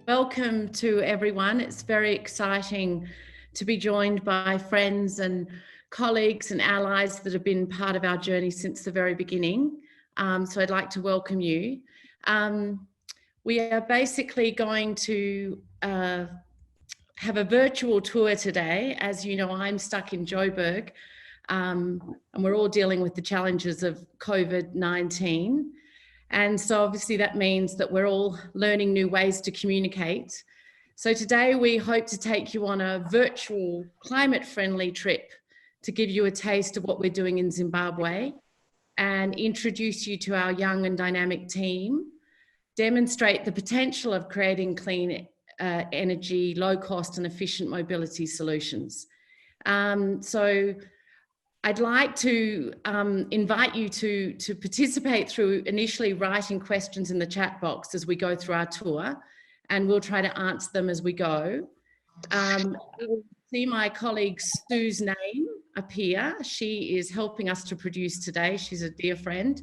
Welcome to everyone. It's very exciting to be joined by friends and colleagues and allies that have been part of our journey since the very beginning. So I'd like to welcome you. We are basically going to have a virtual tour today. As you know, I'm stuck in Joburg, and we're all dealing with the challenges of COVID-19. And so obviously that means that we're all learning new ways to communicate. So today we hope to take you on a virtual climate-friendly trip to give you a taste of what we're doing in Zimbabwe and introduce you to our young and dynamic team, demonstrate the potential of creating clean energy, low cost and efficient mobility solutions. So I'd like to invite you to participate through initially writing questions in the chat box as we go through our tour, and we'll try to answer them as we go. You'll see my colleague Sue's name appear. She is helping us to produce today. She's a dear friend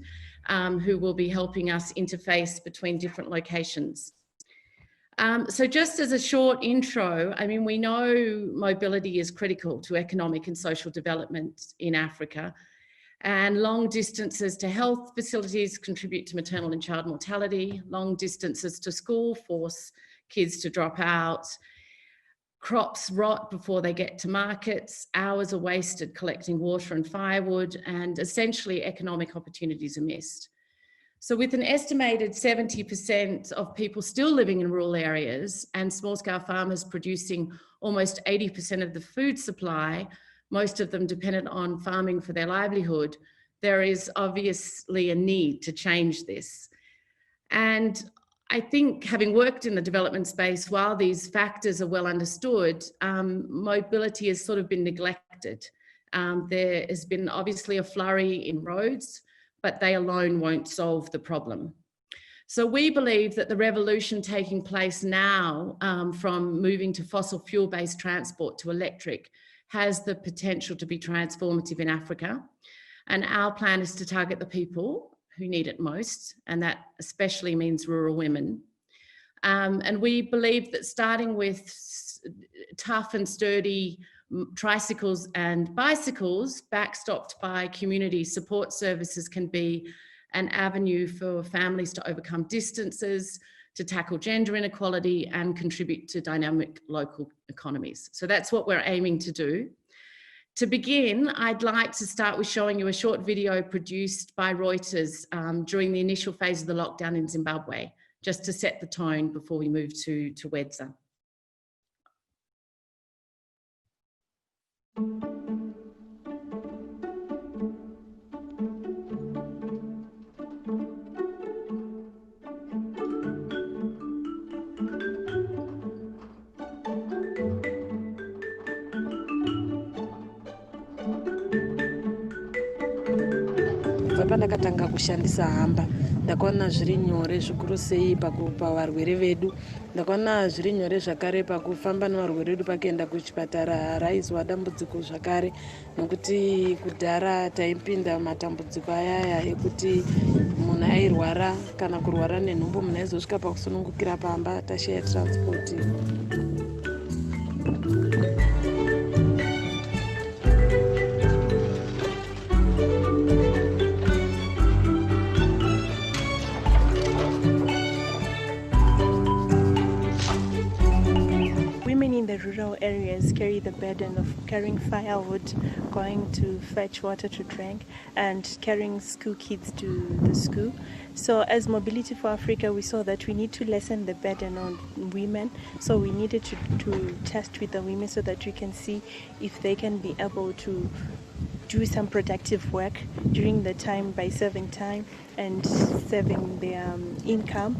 who will be helping us interface between different locations. So just as a short intro, I mean, we know mobility is critical to economic and social development in Africa, and long distances to health facilities contribute to maternal and child mortality. Long distances to school force kids to drop out. Crops rot before they get to markets. Hours are wasted collecting water and firewood, and essentially economic opportunities are missed. So with an estimated 70% of people still living in rural areas and small-scale farmers producing almost 80% of the food supply, most of them dependent on farming for their livelihood, there is obviously a need to change this. And I think, having worked in the development space, while these factors are well understood, mobility has sort of been neglected. There has been obviously a flurry in roads, but they alone won't solve the problem. So we believe that the revolution taking place now from moving to fossil fuel-based transport to electric has the potential to be transformative in Africa. And our plan is to target the people who need it most, and that especially means rural women. And we believe that starting with tough and sturdy tricycles and bicycles backstopped by community support services can be an avenue for families to overcome distances, to tackle gender inequality and contribute to dynamic local economies. So that's what we're aiming to do. To begin, I'd like to start with showing you a short video produced by Reuters during the initial phase of the lockdown in Zimbabwe, just to set the tone before we move to Wedza. Pandakatanga kushandisa hamba ndakaona zviri nyore zvikuru sei pakupa varwere vedu. Ndakaona zviri nyore zvakare pakufamba nevarwere vedu pakuenda kuchipatara raizwa dambudziko zvakare, nokuti kudhara taipinda matambudziko ayaya ekuti munhu airwara kana kurwara nenhumbu munhu aizosvika pakusunungukira pamba tashaya transport. Rural areas carry the burden of carrying firewood, going to fetch water to drink, and carrying school kids to the school. So as Mobility for Africa, we saw that we need to lessen the burden on women. So we needed to test with the women so that we can see if they can be able to do some productive work during the time by saving time and saving their income.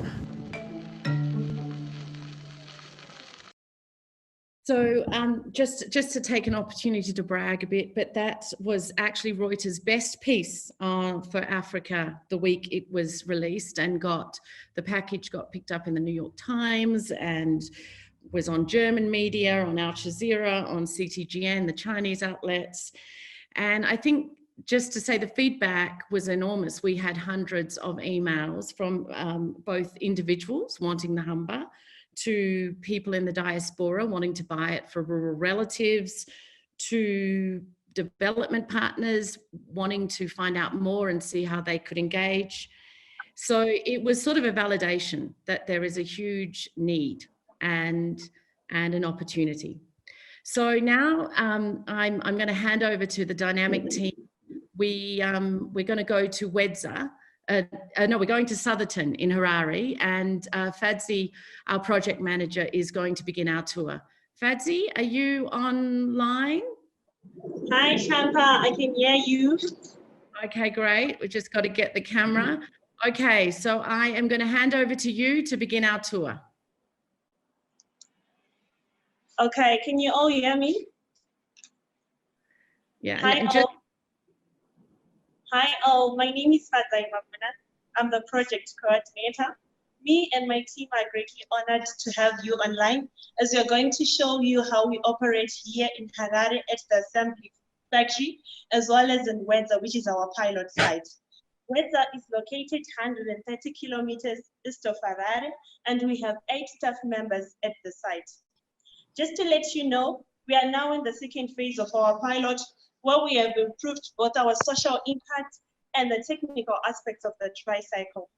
So just to take an opportunity to brag a bit, but that was actually Reuters' best piece for Africa the week it was released, and the package got picked up in the New York Times and was on German media, on Al Jazeera, on CTGN, the Chinese outlets. And I think just to say the feedback was enormous. We had hundreds of emails from both individuals wanting the Humber, to people in the diaspora wanting to buy it for rural relatives, to development partners wanting to find out more and see how they could engage. So it was sort of a validation that there is a huge need and an opportunity. So now I'm going to hand over to the dynamic team. We're going to go to Wedza. No, we're going to Southerton in Harare, and Fadzi, our project manager, is going to begin our tour. Fadzi, are you online? Hi, Shanta, I can hear you. Okay, great. We just got to get the camera. Okay, so I am going to hand over to you to begin our tour. Okay, can you all hear me? Yeah. Hi, all. Hi, all. My name is Fadzai Mamuna. I'm the project coordinator. Me and my team are greatly honored to have you online, as we are going to show you how we operate here in Harare at the assembly factory, as well as in Wedza, which is our pilot site. Wedza is located 130 kilometers east of Harare, and we have 8 staff members at the site. Just to let you know, we are now in the second phase of our pilot, where we have improved both our social impact and the technical aspects of the tricycle.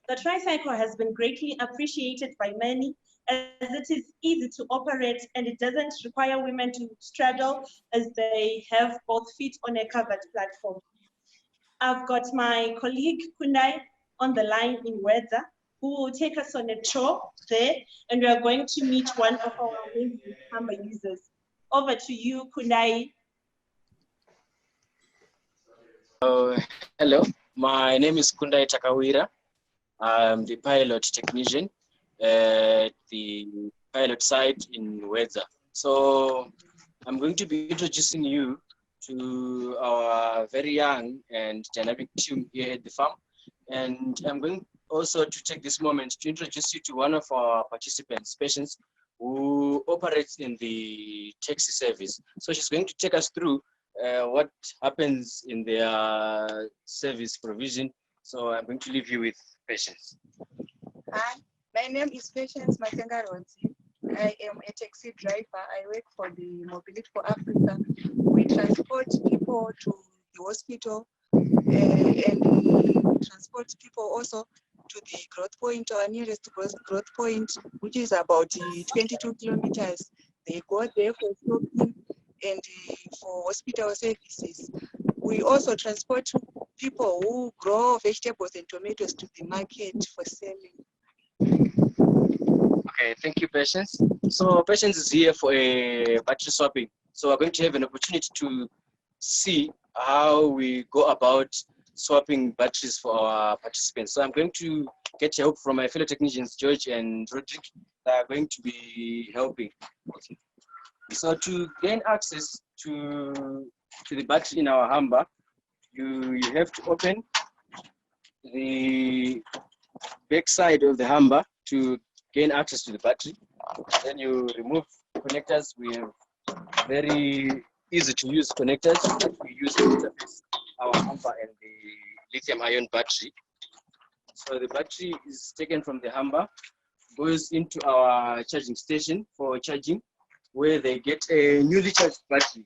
The tricycle has been greatly appreciated by many, as it is easy to operate and it doesn't require women to struggle, as they have both feet on a covered platform. I've got my colleague Kundai on the line in Wedza, who will take us on a tour there, and we are going to meet one of our amazing Humber users. Over to you, Kundai. Hello, my name is Kundai Takawira. I'm the pilot technician at the pilot site in Wedza. So I'm going to be introducing you to our very young and dynamic team here at the farm. And I'm going also to take this moment to introduce you to one of our participants, Patience, who operates in the taxi service. So she's going to take us through what happens in their service provision. So I'm going to leave you with Patience. Hi, my name is Patience Matengaronzi. I am a taxi driver. I work for the Mobility for Africa. We transport people to the hospital and transport people also to the growth point, our nearest growth point, which is about 22 kilometers. They go there for shopping and for hospital services. We also transport people who grow vegetables and tomatoes to the market for selling. Okay, thank you, Patience. So Patience is here for a battery swapping. So we're going to have an opportunity to see how we go about swapping batteries for our participants. So I'm going to get help from my fellow technicians, George and Roderick, that are going to be helping. So to gain access to the battery in our Humber, you have to open the back side of the Humber to gain access to the battery. Then you remove connectors. We have very easy to use connectors that we use to interface our Humber and the lithium-ion battery. So the battery is taken from the Humber, goes into our charging station for charging, where they get a newly charged battery,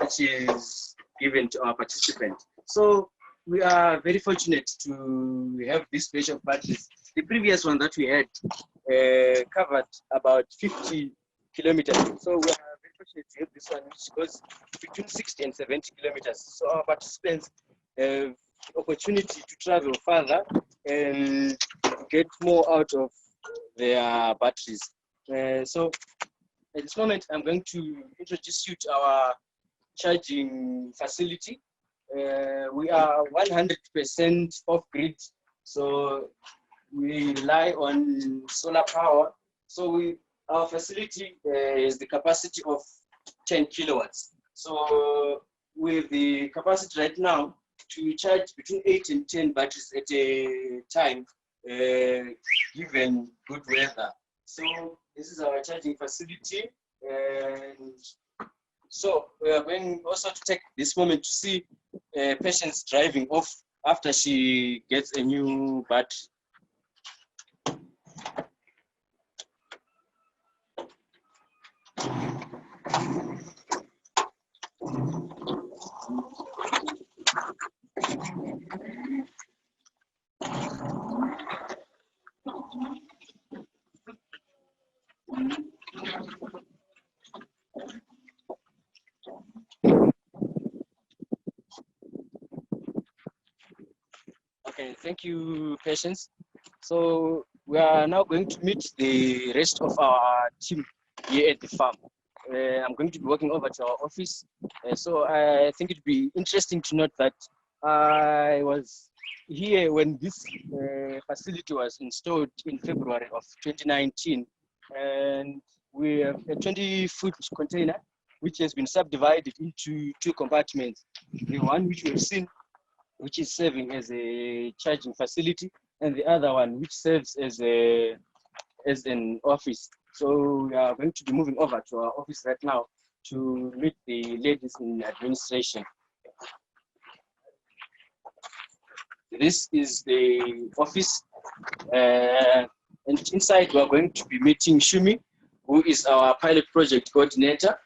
which is given to our participant. So we are very fortunate to have this batch of batteries. The previous one that we had covered about 50 kilometers. So we are very fortunate to have this one, which goes between 60 and 70 kilometers. So our participants have the opportunity to travel further and get more out of their batteries. So at this moment, I'm going to introduce you to our charging facility. We are 100% off-grid, so we rely on solar power. So our facility is the capacity of 10 kilowatts. So with the capacity right now to charge between 8 and 10 batteries at a time, given good weather. So this is our charging facility, and so we are going also to take this moment to see Patience driving off after she gets a new battery. Thank you, Patience. So we are now going to meet the rest of our team here at the farm. I'm going to be walking over to our office. So I think it'd be interesting to note that I was here when this facility was installed in February of 2019. And we have a 20-foot container which has been subdivided into 2 compartments. The one which we have seen, which is serving as a charging facility, and the other one which serves as an office. So we are going to be moving over to our office right now to meet the ladies in administration. This is the office, and inside we are going to be meeting Shumi, who is our pilot project coordinator,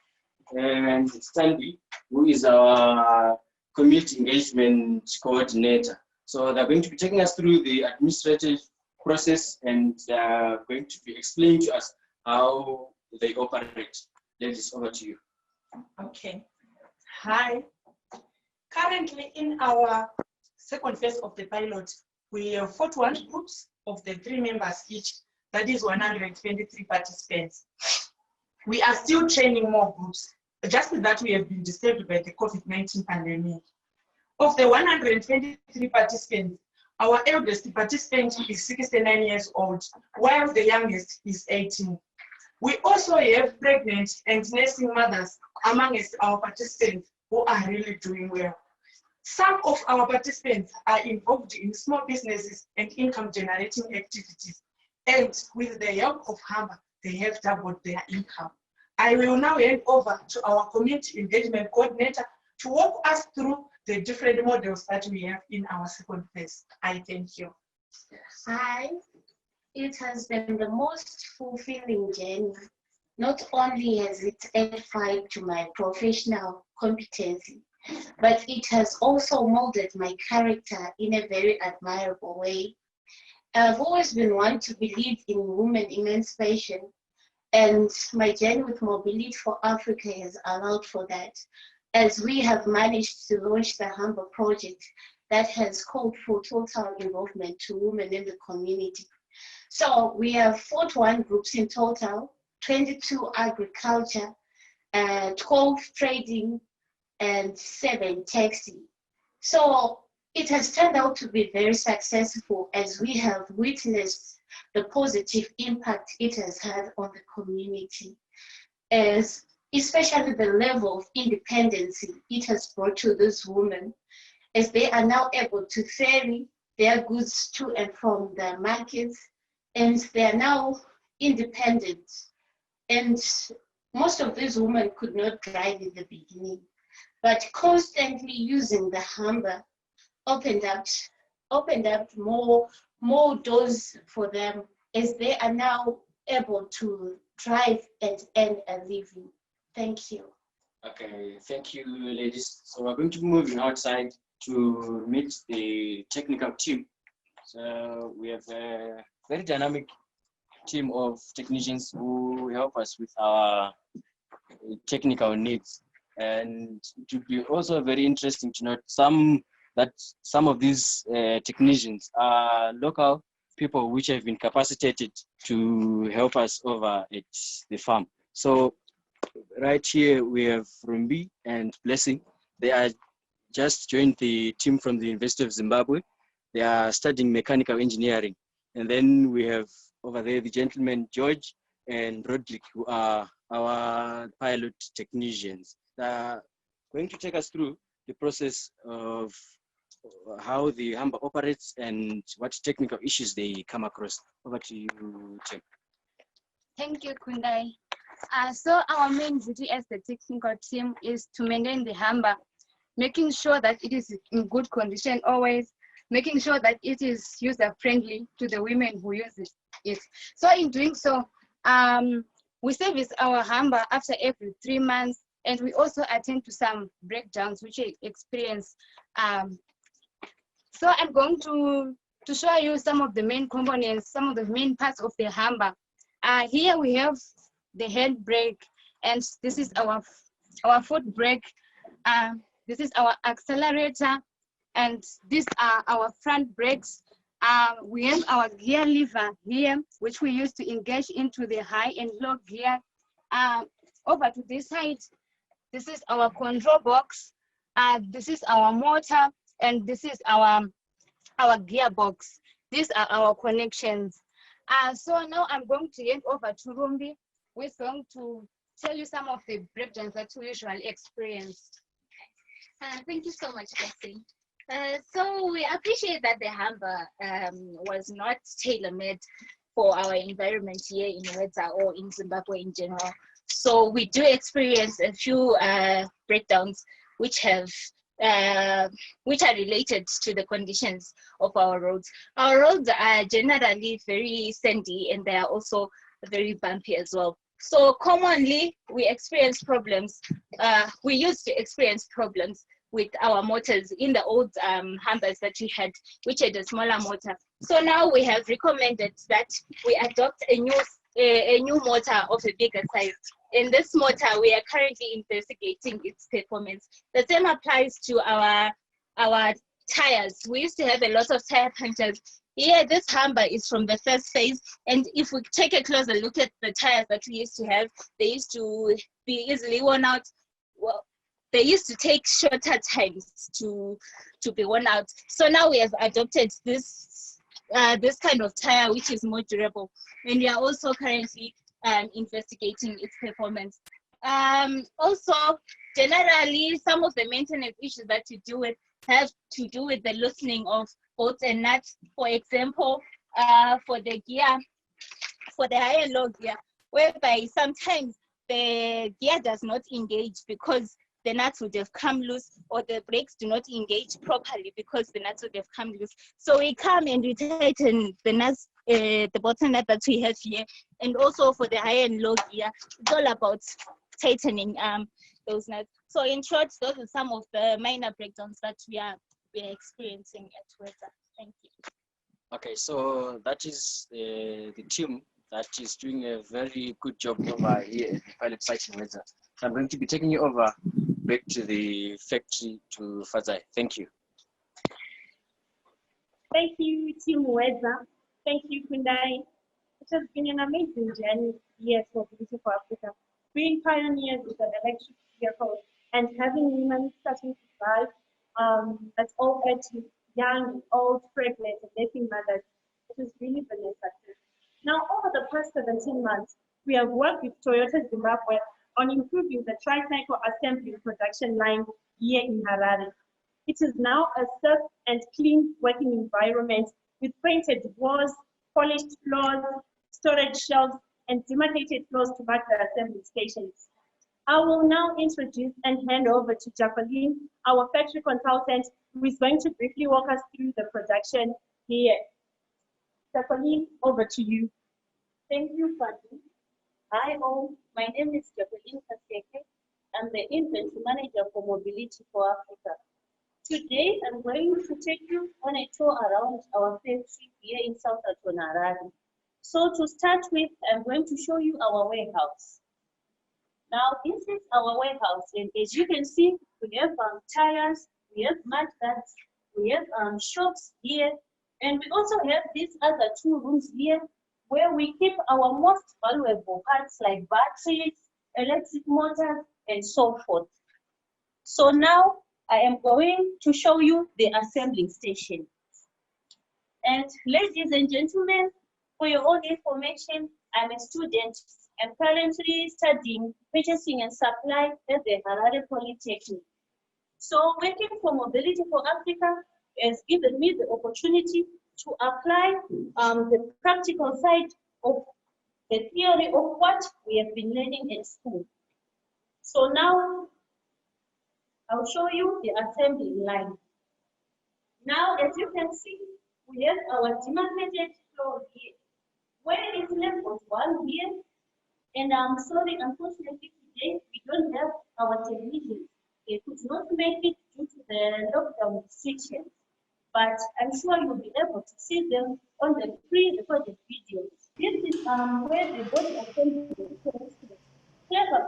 and Stanley, who is our community engagement coordinator. So they're going to be taking us through the administrative process, and they're going to be explaining to us how they operate. Ladies, over to you. Okay. Hi. Currently, in our second phase of the pilot, we have 41 groups of the 3 members each. That is 123 participants. We are still training more groups, just that we have been disturbed by the COVID-19 pandemic. Of the 123 participants, our eldest participant is 69 years old, while the youngest is 18. We also have pregnant and nursing mothers amongst our participants who are really doing well. Some of our participants are involved in small businesses and income-generating activities, and with the help of Hamba, they have doubled their income. I will now hand over to our community engagement coordinator to walk us through the different models that we have in our second phase. I thank you. Hi. It has been the most fulfilling journey. Not only has it edified to my professional competency, but it has also molded my character in a very admirable way. I've always been one to believe in women emancipation, and my journey with Mobility for Africa has allowed for that, as we have managed to launch the Humber project that has called for total involvement to women in the community. So we have 41 groups in total, 22 agriculture, 12 trading, and 7 taxi. So it has turned out to be very successful, as we have witnessed the positive impact it has had on the community, as especially the level of independence it has brought to these women, as they are now able to ferry their goods to and from the markets, and they are now independent. And most of these women could not drive in the beginning, but constantly using the Humber opened up more doors for them, as they are now able to drive and earn a living. Thank you. Okay, thank you, ladies. So we're going to be moving outside to meet the technical team. So we have a very dynamic team of technicians who help us with our technical needs. And it would be also very interesting to note some of these technicians are local people which have been capacitated to help us over at the farm. So right here we have Rumbi and Blessing. They are just joined the team from the University of Zimbabwe. They are studying mechanical engineering. And then we have over there the gentlemen George and Roderick, who are our pilot technicians. They're going to take us through the process of how the Humber operates and what technical issues they come across. Over to you, Tim. Thank you, Kundai. So our main duty as the technical team is to maintain the Humber, making sure that it is in good condition always, making sure that it is user-friendly to the women who use it. So in doing so, we service our Humber after every 3 months, and we also attend to some breakdowns which we experience. So I'm going to show you some of the main components, some of the main parts of the Humber. Here we have the hand brake, and this is our foot brake. This is our accelerator, And these are our front brakes. We have our gear lever here, which we use to engage into the high and low gear. Over to this side, this is our control box. This is our motor, and this is our gearbox. These are our connections. So now I'm going to hand over to Rumbi, who is going to tell you some of the breakdowns that we usually experience. Thank you so much, Cassie. So we appreciate that the Humber was not tailor-made for our environment here in Weta or in Zimbabwe in general. So we do experience a few breakdowns which are related to the conditions of our roads. Our roads are generally very sandy, and they are also very bumpy as well. So commonly we experience problems. We used to experience problems with our motors in the old Humbers that we had, which had a smaller motor. So now we have recommended that we adopt a new motor of a bigger size. In this motor, we are currently investigating its performance. The same applies to our tires. We used to have a lot of tire punctures. Here, this Humber is from the first phase, and if we take a closer look at the tires that we used to have, they used to be easily worn out. Well, they used to take shorter times to be worn out. So now we have adopted this kind of tire, which is more durable, and we are also currently investigating its performance. Also, generally, some of the maintenance issues that you deal with have to do with the loosening of bolts and nuts. For example, for the high and low gear, whereby sometimes the gear does not engage because the nuts would have come loose, or the brakes do not engage properly because the nuts would have come loose. So we come and we tighten the nuts, the bottom nut that we have here, and also for the high and low gear, it's all about tightening those nuts. So in short, those are some of the minor breakdowns that we are experiencing at Weta. Thank you. Okay, so that is the team that is doing a very good job over here at the pilot site in Weta. So I'm going to be taking you over back to the factory to Fazai. Thank you. Thank you, Team Weta. Thank you, Kundai. It has been an amazing journey here for Beautiful Africa. Being pioneers with an electric vehicle and having women starting to drive at all ages, young, old, pregnant, and working mothers, it has really been a success. Now, over the past 17 months, we have worked with Toyota Zimbabwe on improving the tricycle assembly production line here in Harare. It is now a safe and clean working environment with painted walls, polished floors, storage shelves, and demarcated floors to mark the assembly stations. I will now introduce and hand over to Jacqueline, our factory consultant, who is going to briefly walk us through the production here. Jacqueline, over to you. Thank you, Fadi. Hi all, my name is Jacqueline Kaseke. I'm the inventory manager for Mobility for Africa. Today, I'm going to take you on a tour around our factory here in South Harare. So to start with, I'm going to show you our warehouse. Now, this is our warehouse, and as you can see, we have tires, we have mud guards, we have shops here, and we also have these other two rooms here where we keep our most valuable parts like batteries, electric motors, and so forth. So now I am going to show you the assembling station. And ladies and gentlemen, for your own information, I'm a student. I'm currently studying purchasing and supply at the Harare Polytechnic. So working for Mobility for Africa has given me the opportunity to apply the practical side of the theory of what we have been learning in school. So now I'll show you the assembly line. Now, as you can see, we have our demarcated floor here, where is level 1 here. And I'm sorry, unfortunately today we don't have our television. They could not make it due to the lockdown restrictions. But I'm sure you'll be able to see them on the pre-recorded videos. This is where the body assembly is connected. Clever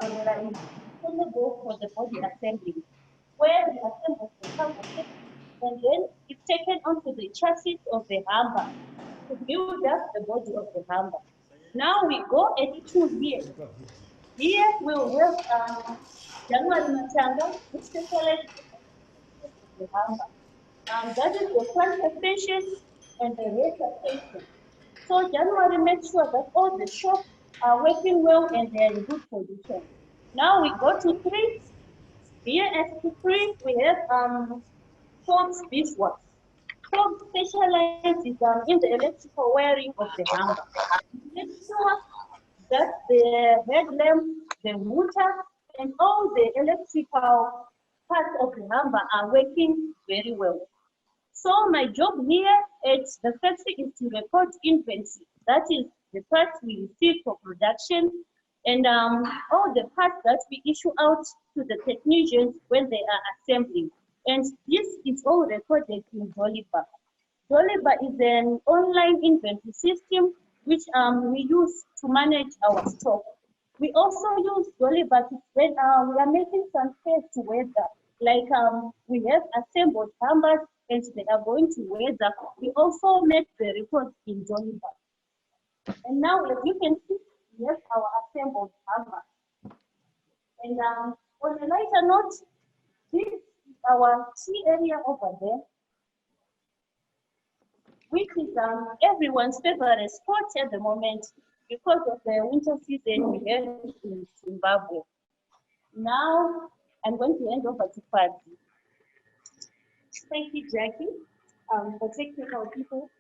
on the go for the body assembly, where the assemblers will come and take and then it's taken onto the chassis of the hammer to build up the body of the hammer. Now we go at 2 here. Here we'll have January Matanga, which specializes in the hammer. That is the front suspension and the rear suspension. So January makes sure that all the shocks are working well and they're in good condition. Now we go to 3. Here at 3, we have Forbes beeswax. Forbes specializes in the electrical wiring of the hammer. Make sure that the headlamp, the motor, and all the electrical parts of the hammer are working very well. So my job here at the factory is to record inventory. That is the parts we receive for production and all the parts that we issue out to the technicians when they are assembling. And this is all recorded in Doliba. Doliba is an online inventory system which we use to manage our stock. We also use Doliba when we are making some space to weather. Like we have assembled hammers and they are going to weather. We also make the reports in Doliba. And now, as you can see, we have our assembled hammer. And on a lighter note, this is our key area over there, which is everyone's favorite spot at the moment because of the winter season we have in Zimbabwe. Now, I'm going to hand over to Fadi. Thank you, Jackie. For technical people,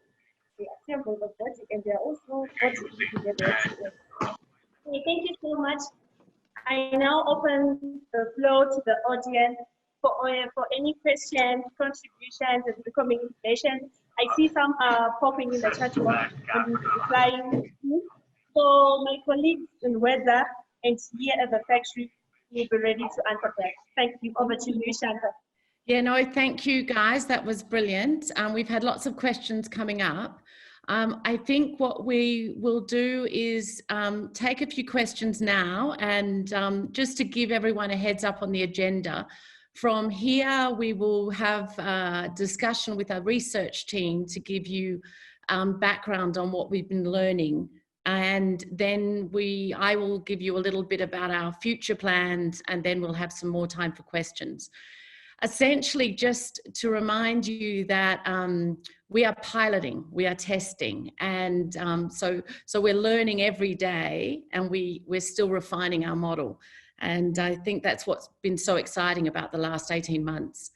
they assemble the body and they are also putting together. Okay, thank you so much. I now open the floor to the audience for any questions, contributions, and communication. I see some popping in the chat box and replying. So my colleagues in weather and here at the factory will be ready to answer that. Thank you. Over to you, Shanta. Yeah, no, thank you guys. That was brilliant. We've had lots of questions coming up. I think what we will do is take a few questions now and just to give everyone a heads up on the agenda. From here, we will have a discussion with our research team to give you background on what we've been learning. And then I will give you a little bit about our future plans and then we'll have some more time for questions. Essentially, just to remind you that we are piloting, we are testing, and so we're learning every day, and we're still refining our model. And I think that's what's been so exciting about the last 18 months.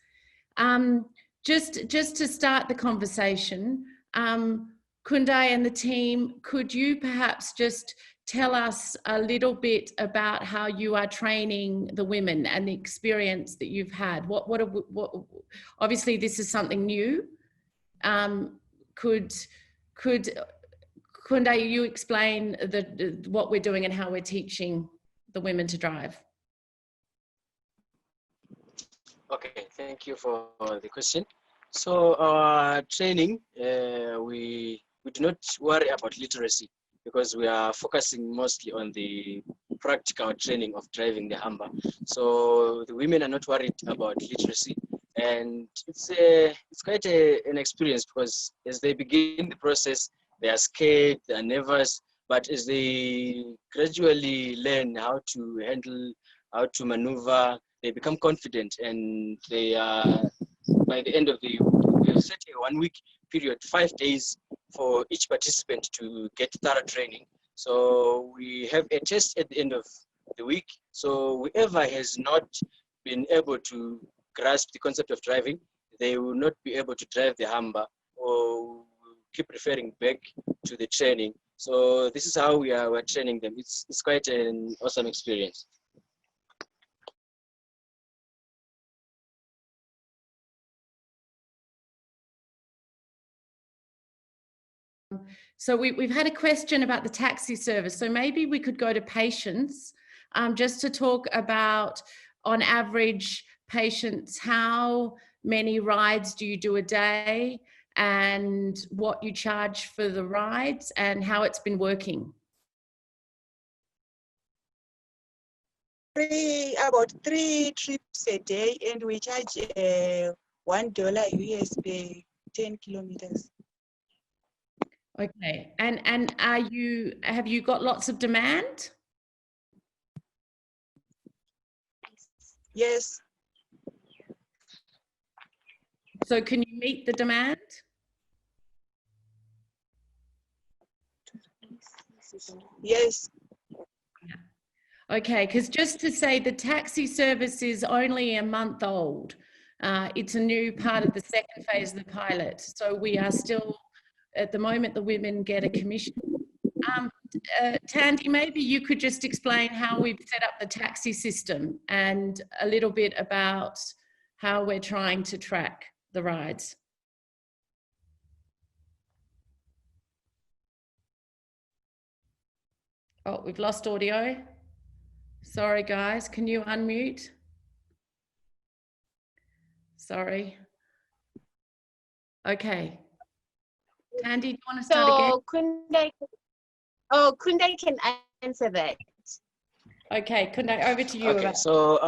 Just to start the conversation, Kundai and the team, could you perhaps just tell us a little bit about how you are training the women and the experience that you've had? What obviously this is something new. Could Kundai, you explain what we're doing and how we're teaching the women to drive? Okay, thank you for the question. So our training, we do not worry about literacy because we are focusing mostly on the practical training of driving the hammer. So the women are not worried about literacy, and it's quite an experience because as they begin the process, they are scared, they are nervous, but as they gradually learn how to handle, how to maneuver, they become confident, and they are, by the end of the, we have set a 1 week period, 5 days for each participant to get thorough training. So we have a test at the end of the week. So whoever has not been able to grasp the concept of driving, they will not be able to drive the hammer or keep referring back to the training. So this is how we're training them. It's quite an awesome experience. So we've had a question about the taxi service. So maybe we could go to Patience just to talk about, on average, Patience, how many rides do you do a day and what you charge for the rides and how it's been working? About 3 trips a day, and we charge $1 US per 10 kilometers. Okay, and have you got lots of demand? Yes. So can you meet the demand? Yes. Okay, because just to say the taxi service is only a month old. It's a new part of the second phase of the pilot. So we are still, at the moment, the women get a commission. Tandy, maybe you could just explain how we've set up the taxi system and a little bit about how we're trying to track the rides. Oh, we've lost audio. Sorry, guys. Can you unmute? Sorry. Okay. Tandy, do you want to start again? Kunde can answer that. Okay, Kunde, over to you. Okay, so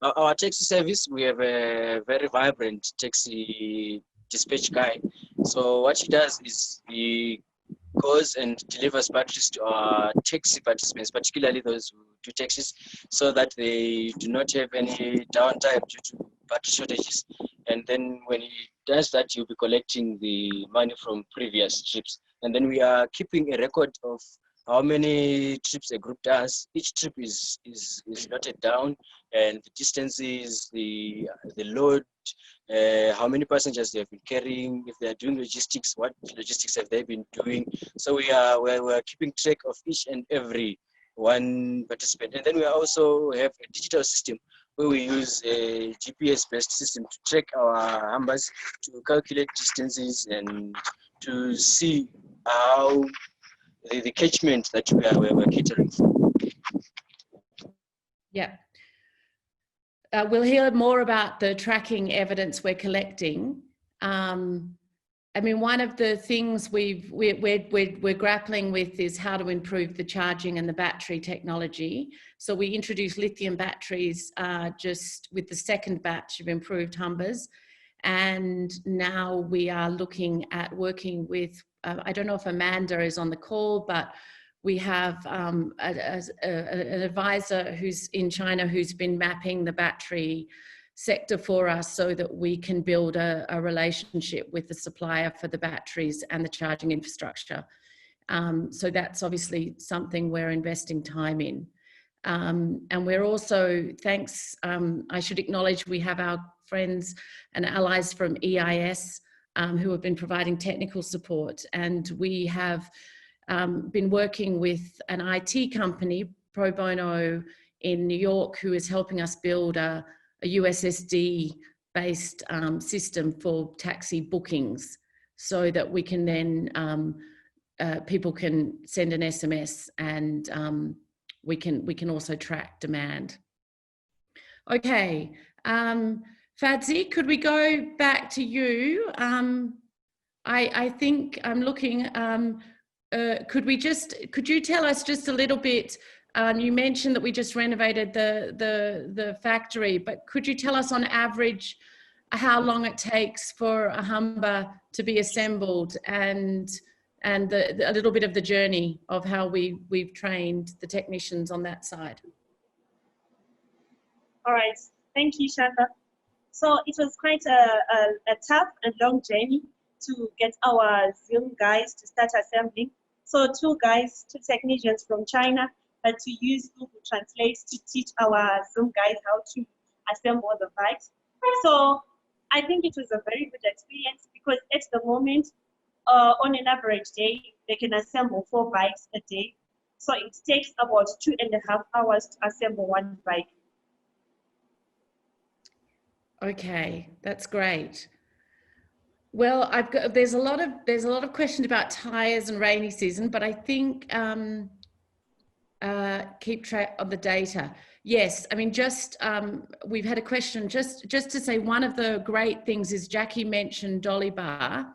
our taxi service, we have a very vibrant taxi dispatch guy. So what he does is he goes and delivers batteries to our taxi participants, particularly those who do taxis, so that they do not have any downtime due to battery shortages. And then when he does that, he'll be collecting the money from previous trips. And then we are keeping a record of how many trips a group does. Each trip is noted down, and the distances, the load, how many passengers they have been carrying, if they are doing logistics, what logistics have they been doing. So we're keeping track of each and every one participant. And then we also have a digital system where we use a GPS-based system to track our numbers, to calculate distances, and to see how the catchment that we're catering for. Yeah. We'll hear more about the tracking evidence we're collecting. I mean, one of the things we're grappling with is how to improve the charging and the battery technology. So we introduced lithium batteries just with the second batch of improved Humbers. And now we are looking at working with, I don't know if Amanda is on the call, but we have an advisor who's in China who's been mapping the battery sector for us so that we can build a relationship with the supplier for the batteries and the charging infrastructure. So that's obviously something we're investing time in. And we're also, thanks, I should acknowledge we have our friends and allies from EIS who have been providing technical support. And we have been working with an IT company, Pro Bono in New York, who is helping us build a USSD-based system for taxi bookings so that we can then, people can send an SMS and we can also track demand. Okay, Fadzi, could we go back to you? I think I'm looking, could you tell us just a little bit, you mentioned that we just renovated the factory, but could you tell us on average how long it takes for a Humber to be assembled and a little bit of the journey of how we've trained the technicians on that side? All right, thank you, Shaka. So it was quite a tough and long journey to get our Zoom guys to start assembling. So two technicians from China had to use Google Translate to teach our Zoom guys how to assemble the bikes. So I think it was a very good experience because at the moment, on an average day, they can assemble 4 bikes a day. So it takes about 2.5 hours to assemble one bike. Okay, that's great. Well, there's a lot of questions about tires and rainy season, but I think keep track of the data. Yes, I mean, just we've had a question just to say one of the great things is Jackie mentioned Dolly Bar.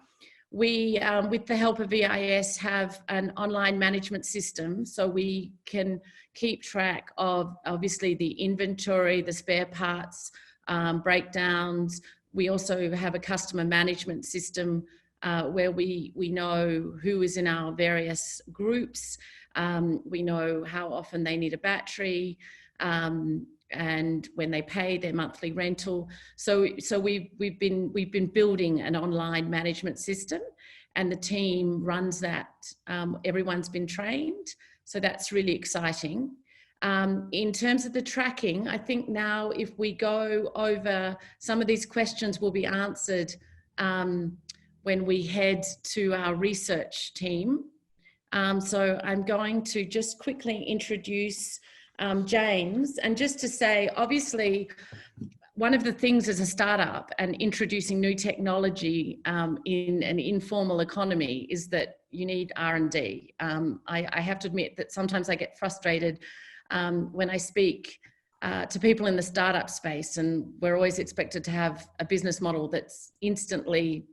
We, with the help of EIS, have an online management system so we can keep track of obviously the inventory, the spare parts, breakdowns. We also have a customer management system where we know who is in our various groups. We know how often they need a battery, and when they pay their monthly rental. So we've been building an online management system, and the team runs that. Everyone's been trained, so that's really exciting. In terms of the tracking, I think now if we go over some of these questions will be answered when we head to our research team. So I'm going to just quickly introduce James, and just to say, obviously, one of the things as a startup and introducing new technology in an informal economy is that you need R&D. I have to admit that sometimes I get frustrated when I speak to people in the startup space, and we're always expected to have a business model that's instantly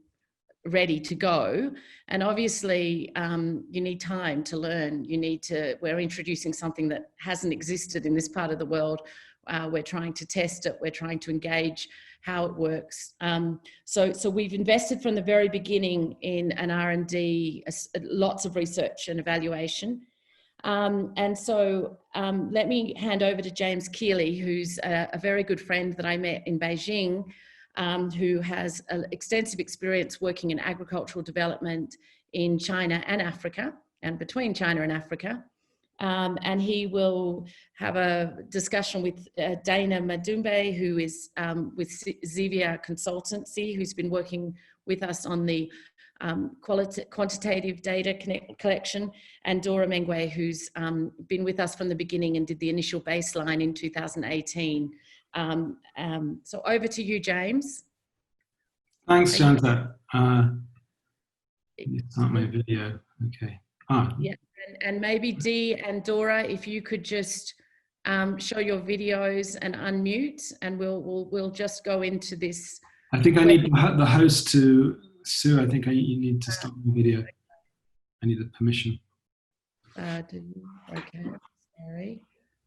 ready to go. And obviously you need time to learn. We're introducing something that hasn't existed in this part of the world. We're trying to test it. We're trying to engage how it works. So we've invested from the very beginning in an R&D, lots of research and evaluation. And so let me hand over to James Keeley, who's a very good friend that I met in Beijing, who has extensive experience working in agricultural development in China and Africa, and between China and Africa. And he will have a discussion with Dana Madumbe, who is with Zevia Consultancy, who's been working with us on the quantitative data collection, and Dora Mengwe, who's been with us from the beginning and did the initial baseline in 2018. So over to you, James. Thanks, Shanta. Start my video. Okay. Yeah, and maybe Dee and Dora, if you could just show your videos and unmute, and we'll just go into this. I think I need the host to Sue. I think you need to start the video. I need the permission. Okay, sorry.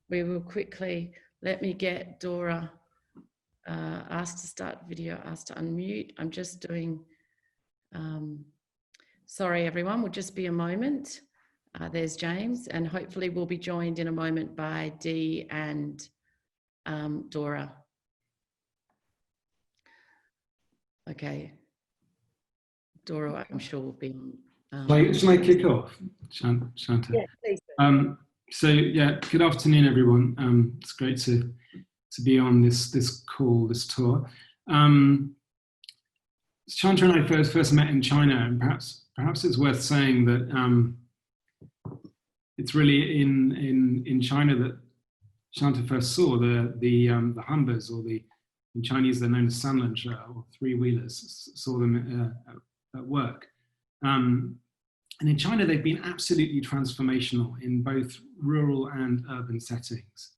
We will quickly. Let me get Dora. Asked to start video, asked to unmute. I'm just doing, sorry everyone, will just be a moment. There's James, and hopefully we'll be joined in a moment by Dee and Dora. Okay, Dora, I'm sure will be on. Shall I kick off, Shanta? Yeah, please. So yeah, good afternoon everyone. It's great to be on this call, this tour. Shanta and I first met in China, and perhaps it's worth saying that it's really in China that Shanta first saw the Humbers, or in Chinese they're known as sanlunche, or three-wheelers. Saw them at work. And in China they've been absolutely transformational in both rural and urban settings.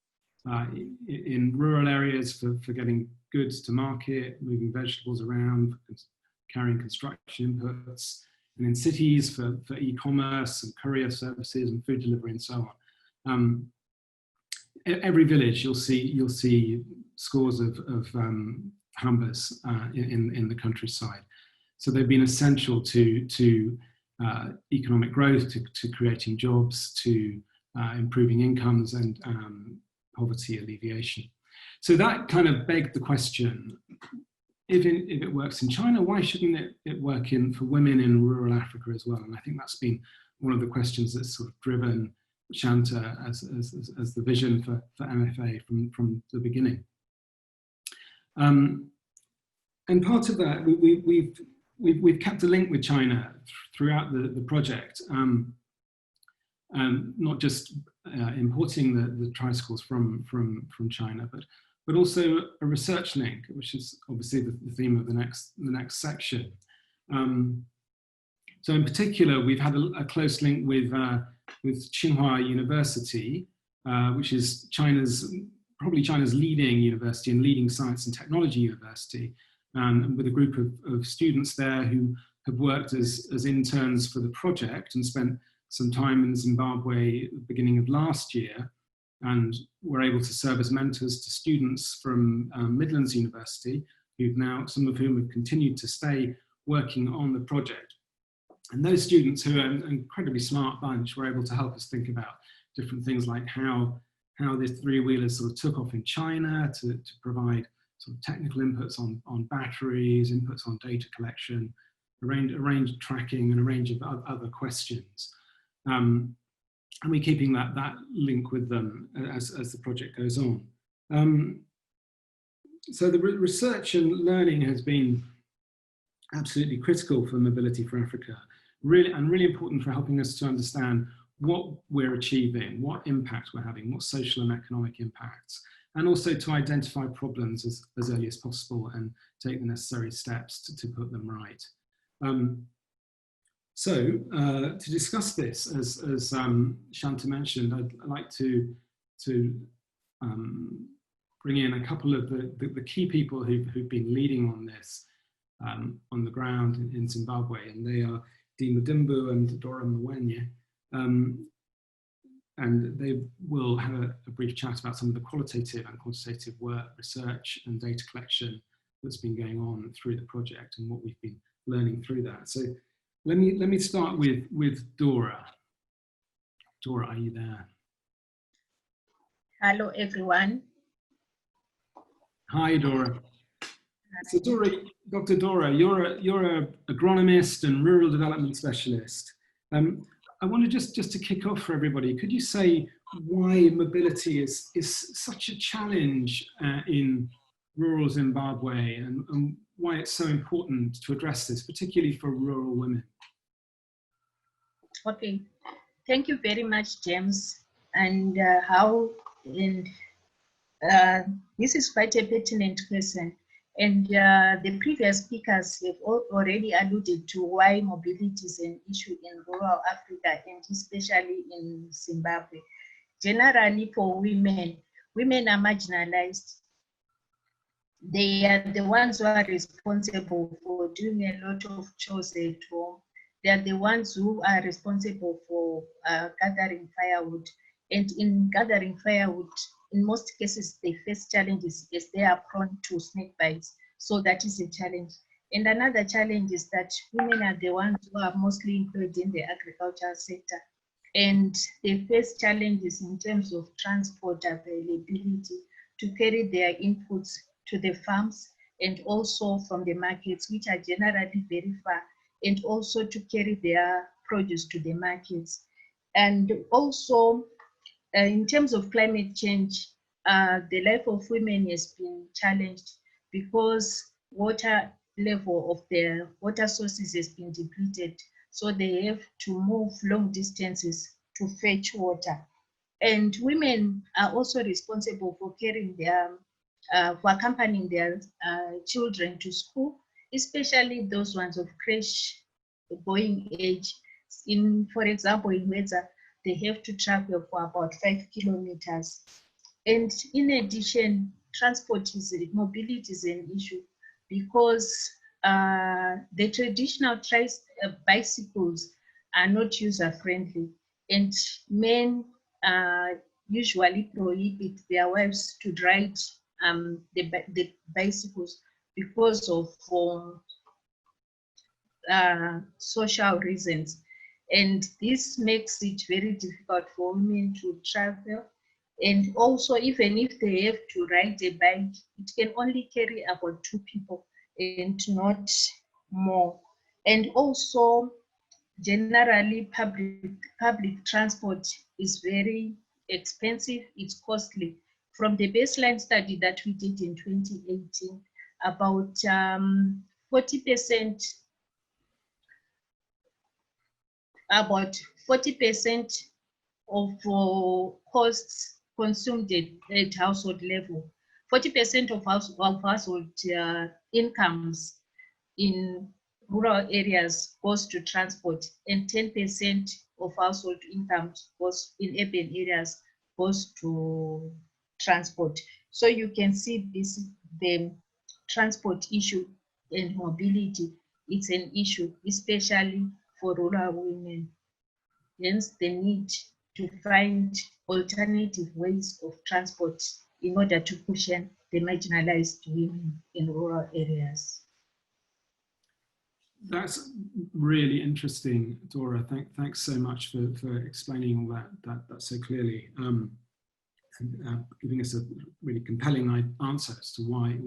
In rural areas for getting goods to market, moving vegetables around, carrying construction inputs, and in cities for e-commerce and courier services and food delivery and so on. Every village you'll see scores of Humbers in the countryside. So they've been essential to economic growth, to creating jobs, to improving incomes and poverty alleviation. So that kind of begged the question, if it works in China, why shouldn't it work for women in rural Africa as well? And I think that's been one of the questions that's sort of driven Shanta as the vision for MFA from the beginning. And part of that, we've kept a link with China throughout the project. Not just importing the tricycles from China, but also a research link, which is obviously the theme of the next section. So in particular, we've had a close link with Tsinghua University, which is probably China's leading university and leading science and technology university, and with a group of students there who have worked as interns for the project and spent some time in Zimbabwe at the beginning of last year, and we're able to serve as mentors to students from Midlands University, who've now, some of whom have continued to stay working on the project. And those students, who are an incredibly smart bunch, were able to help us think about different things like how this three-wheelers sort of took off in China, to provide sort of technical inputs on batteries, inputs on data collection, a range of tracking, and a range of other questions. And we're keeping that link with them as the project goes on. So the research and learning has been absolutely critical for Mobility for Africa, really important for helping us to understand what we're achieving, what impact we're having, what social and economic impacts, and also to identify problems as early as possible and take the necessary steps to put them right. To discuss this, as Shanta mentioned, I'd like to bring in a couple of the key people who've been leading on this on the ground in Zimbabwe, and they are Dima Dimbu and Dora Mwenye. And they will have a brief chat about some of the qualitative and quantitative work, research and data collection that's been going on through the project and what we've been learning through that. So let me start with Dora. Dora, are you there? Hello, everyone. Hi, Dora. So Dora, Dr. Dora, you're an agronomist and rural development specialist. I want to just to kick off for everybody, could you say why mobility is such a challenge in rural Zimbabwe, and why it's so important to address this, particularly for rural women? Okay, thank you very much, James. And this is quite a pertinent question. And the previous speakers have already alluded to why mobility is an issue in rural Africa, and especially in Zimbabwe. Generally, for women are marginalized. They are the ones who are responsible for doing a lot of chores at home. They are the ones who are responsible for gathering firewood. And in gathering firewood, in most cases, they face challenges as they are prone to snake bites. So that is a challenge. And another challenge is that women are the ones who are mostly employed in the agricultural sector. And they face challenges in terms of transport availability to carry their inputs to the farms and also from the markets, which are generally very far, and also to carry their produce to the markets. And also, in terms of climate change, the life of women has been challenged because water level of their water sources has been depleted. So they have to move long distances to fetch water. And women are also responsible for carrying their, for accompanying their children to school, especially those ones of creche going age. For example, in Weza, they have to travel for about 5 kilometers. And in addition, mobility is an issue because the traditional bicycles are not user-friendly, and men usually prohibit their wives to ride the bicycles because of social reasons. And this makes it very difficult for women to travel. And also, even if they have to ride a bike, it can only carry about 2 people and not more. And also, generally, public transport is very expensive, it's costly. From the baseline study that we did in 2018, about 40% of costs consumed at household level. 40% of household incomes in rural areas goes to transport, and 10% of household incomes goes in urban areas goes to transport. So you can see the transport issue and mobility, it's an issue, especially for rural women. Hence the need to find alternative ways of transport in order to cushion the marginalized women in rural areas. That's really interesting, Dora. Thanks so much for explaining all that so clearly, and giving us a really compelling answer as to why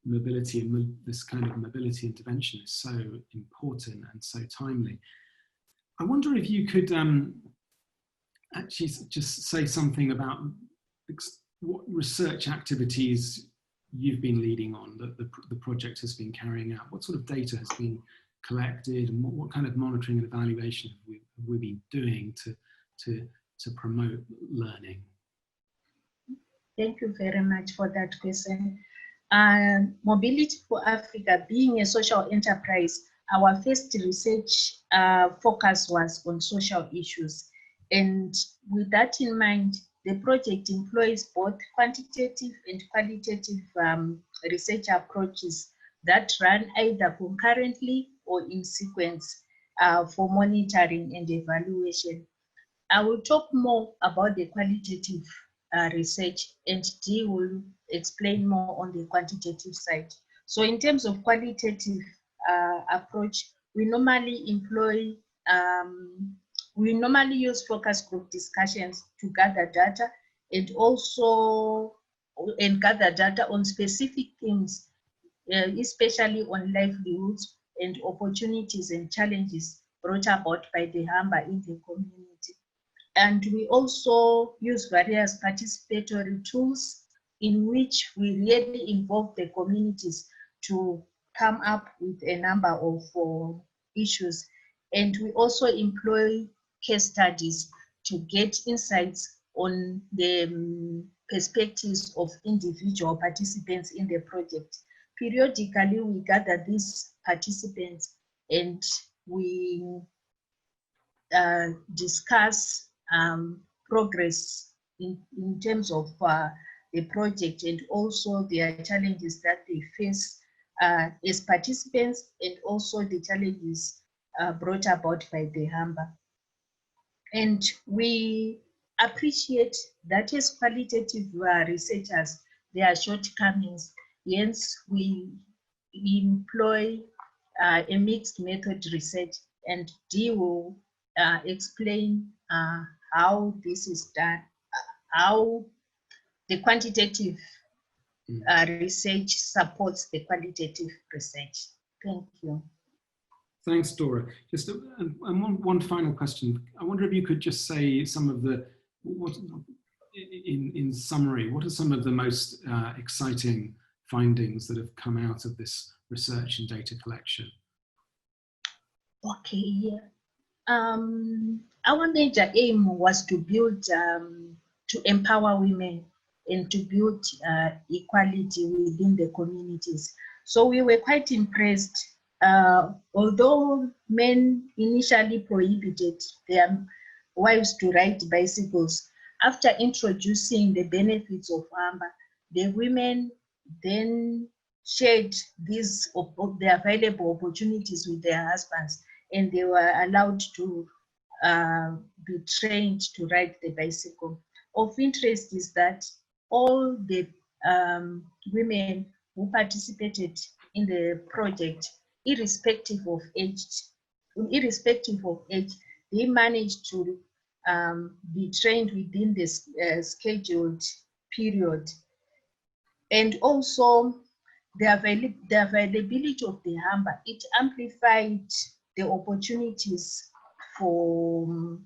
mobility and this kind of mobility intervention is so important and so timely. I wonder if you could actually just say something about what research activities you've been leading on, that the project has been carrying out. What sort of data has been collected, and what kind of monitoring and evaluation have we been doing to promote learning? Thank you very much for that question. Mobility for Africa, being a social enterprise, our first research focus was on social issues. And with that in mind, the project employs both quantitative and qualitative research approaches that run either concurrently or in sequence for monitoring and evaluation. I will talk more about the qualitative research, and Dee will explain more on the quantitative side. So in terms of qualitative approach, we normally employ we normally use focus group discussions to gather data and also gather data on specific themes, especially on livelihoods and opportunities and challenges brought about by the Hamba in the community. And we also use various participatory tools in which we really involve the communities to come up with a number of issues. And we also employ case studies to get insights on the perspectives of individual participants in the project. Periodically, we gather these participants and we discuss progress in terms of the project and also their challenges that they face as participants, and also the challenges brought about by the Hamba. And we appreciate that as qualitative researchers, there are shortcomings. Hence, we employ a mixed method research, and Dee will explain how this is done, how the quantitative research supports the qualitative research. Thank you. Thanks, Dora. Just one final question. I wonder if you could just say some of the, in summary, what are some of the most exciting findings that have come out of this research and data collection? Okay, yeah. Our major aim was to build, to empower women and to build equality within the communities. So we were quite impressed. Although men initially prohibited their wives to ride bicycles, after introducing the benefits of Hamba, the women then shared the available opportunities with their husbands, and they were allowed to be trained to ride the bicycle. Of interest is that all the women who participated in the project, irrespective of age, they managed to be trained within this scheduled period. And also the availability of the Hamba, it amplified the opportunities for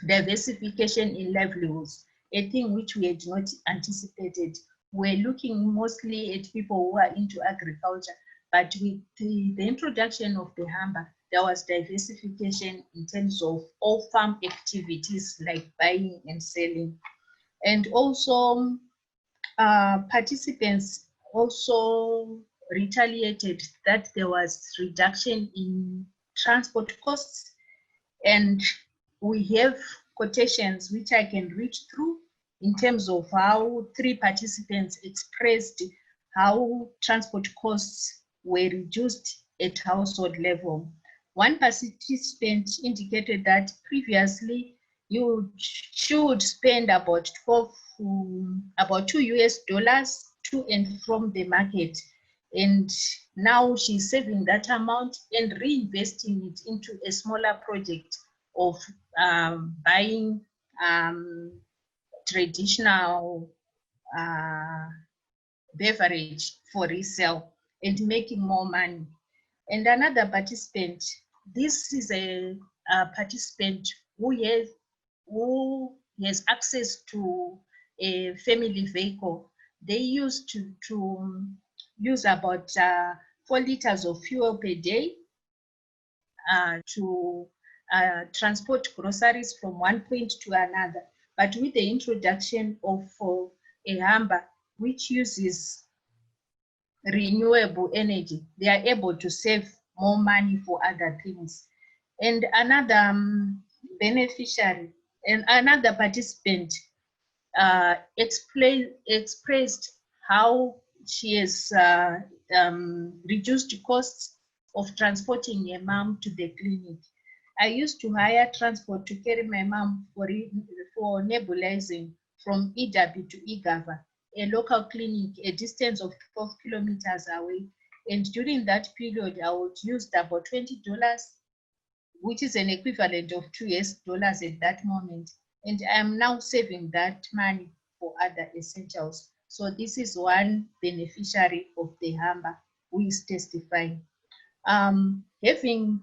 diversification in livelihoods, a thing which we had not anticipated. We're looking mostly at people who are into agriculture, but with the introduction of the Hamba, there was diversification in terms of all farm activities like buying and selling. And also participants also retaliated that there was reduction in transport costs, and we have quotations which I can read through in terms of how 3 participants expressed how transport costs were reduced at household level. One participant indicated that previously you should spend about $2 US to and from the market. And now she's saving that amount and reinvesting it into a smaller project of buying traditional beverage for resale and making more money. And another participant, this is a participant who has access to a family vehicle. They used to use about 4 liters of fuel per day to transport groceries from one point to another. But with the introduction of a Humber, which uses renewable energy, they are able to save more money for other things. And another beneficiary and another participant expressed how she has reduced costs of transporting a mom to the clinic. I used to hire transport to carry my mom for nebulizing from Idabi to Igava, a local clinic a distance of 12 kilometers away. And during that period, I would use about $20, which is an equivalent of $2 US at that moment. And I'm now saving that money for other essentials. So this is one beneficiary of the Humber who is testifying. Having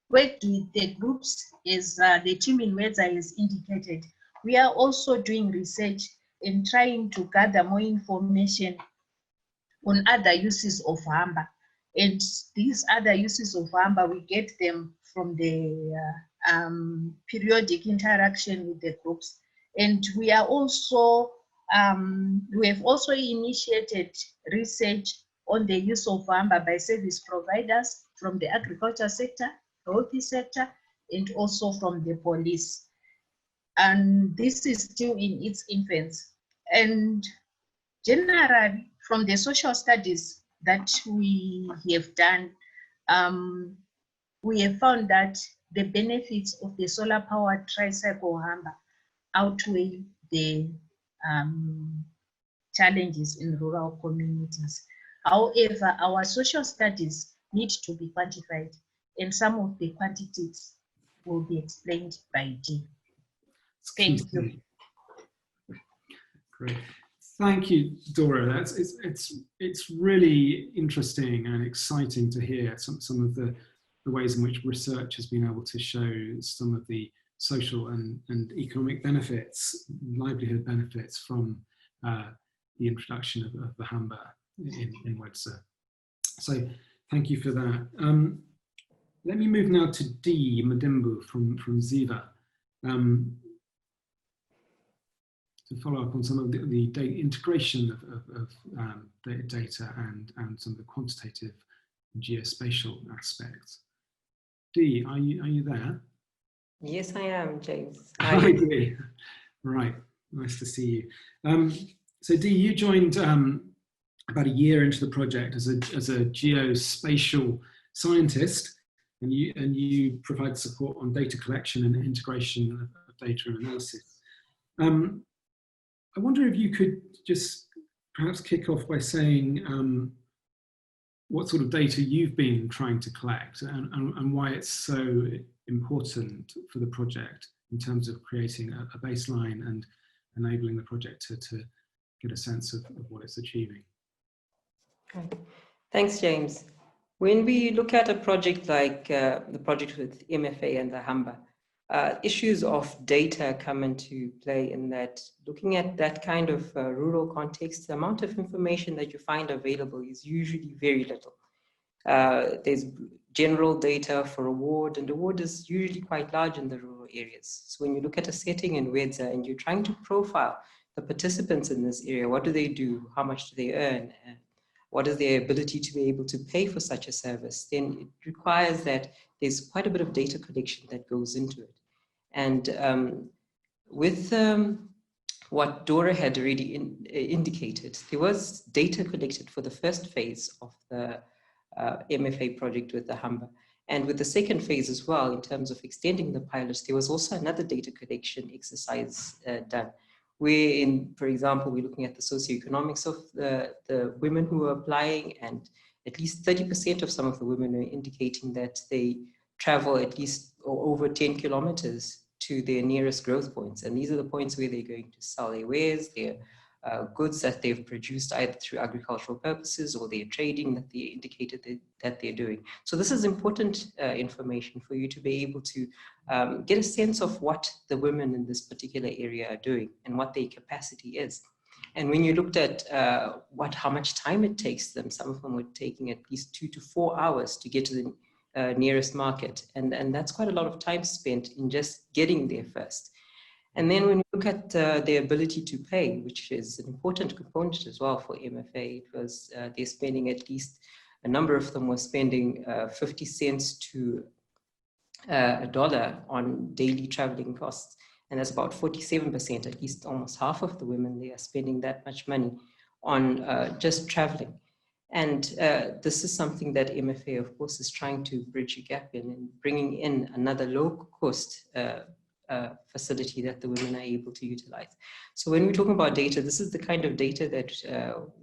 worked with the groups, as the team in Wedza has indicated, we are also doing research and trying to gather more information on other uses of Humber. And these other uses of Humber, we get them from the periodic interaction with the groups. And we are also, we have also initiated research on the use of Humber by service providers from the agriculture sector, healthy sector, and also from the police. And this is still in its infancy. And generally, from the social studies that we have done, we have found that the benefits of the solar powered tricycle Humber outweigh the challenges in rural communities. However, our social studies need to be quantified, and some of the quantities will be explained by Dee. Thank you. Great. Thank you, Dora. It's really interesting and exciting to hear some of the ways in which research has been able to show some of the social and economic benefits, livelihood benefits from the introduction of the Humber in Wedza. So thank you for that. Let me move now to Dee Madimbu from Ziva. To follow up on some of the data integration of data and some of the quantitative geospatial aspects. Dee, are you there? Yes, I am, James. Hi, Dee. Right, nice to see you. So Dee, you joined about a year into the project as a geospatial scientist, and you provide support on data collection and integration of data and analysis. I wonder if you could just perhaps kick off by saying what sort of data you've been trying to collect and why it's so important for the project in terms of creating a baseline and enabling the project to get a sense of what it's achieving. Okay. Thanks, James. When we look at a project like the project with MFA and the Humber, issues of data come into play in that looking at that kind of rural context, the amount of information that you find available is usually very little. There's general data for a ward, and the ward is usually quite large in the rural areas. So when you look at a setting in Wedza and you're trying to profile the participants in this area, what do they do? How much do they earn? And what is their ability to be able to pay for such a service? Then it requires that there's quite a bit of data collection that goes into it. And with what Dora had already indicated, there was data collected for the first phase of the MFA project with the Humber. And with the second phase as well, in terms of extending the pilots, there was also another data collection exercise done, where, for example, we're looking at the socioeconomics of the women who are applying, and at least 30% of some of the women are indicating that they travel at least or over 10 kilometers to their nearest growth points. And these are the points where they're going to sell their wares, their goods that they've produced either through agricultural purposes or their trading that they indicated that they're doing. So this is important information for you to be able to get a sense of what the women in this particular area are doing and what their capacity is. And when you looked at how much time it takes them, some of them were taking at least 2 to 4 hours to get to the nearest market. And that's quite a lot of time spent in just getting there first. And then when you look at their ability to pay, which is an important component as well for MFA, it was they're spending at least, a number of them were spending 50 cents to $1 on daily traveling costs. And that's about 47%, at least almost half of the women, they are spending that much money on just traveling. And this is something that MFA, of course, is trying to bridge a gap in and bringing in another low-cost facility that the women are able to utilize. So when we're talking about data, this is the kind of data that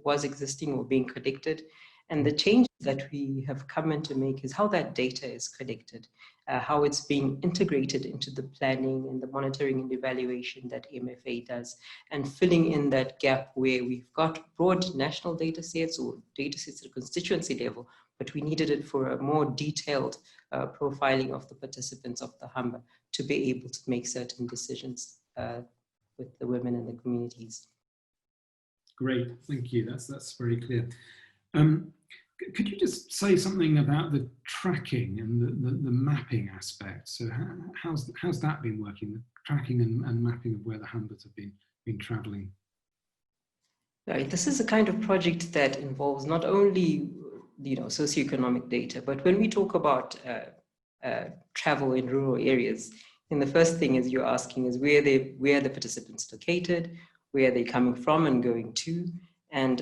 was existing or being collected. And the change that we have come in to make is how that data is collected, how it's being integrated into the planning and the monitoring and evaluation that MFA does, and filling in that gap where we've got broad national data sets or data sets at a constituency level, but we needed it for a more detailed profiling of the participants of the Humber to be able to make certain decisions with the women in the communities. Great, thank you. That's very clear. Could you just say something about the tracking and the mapping aspect? So how's that been working, the tracking and mapping of where the Humbers have been traveling? Right, this is a kind of project that involves not only socioeconomic data, but when we talk about travel in rural areas, then the first thing is you're asking is where are the participants located, where are they coming from and going to, and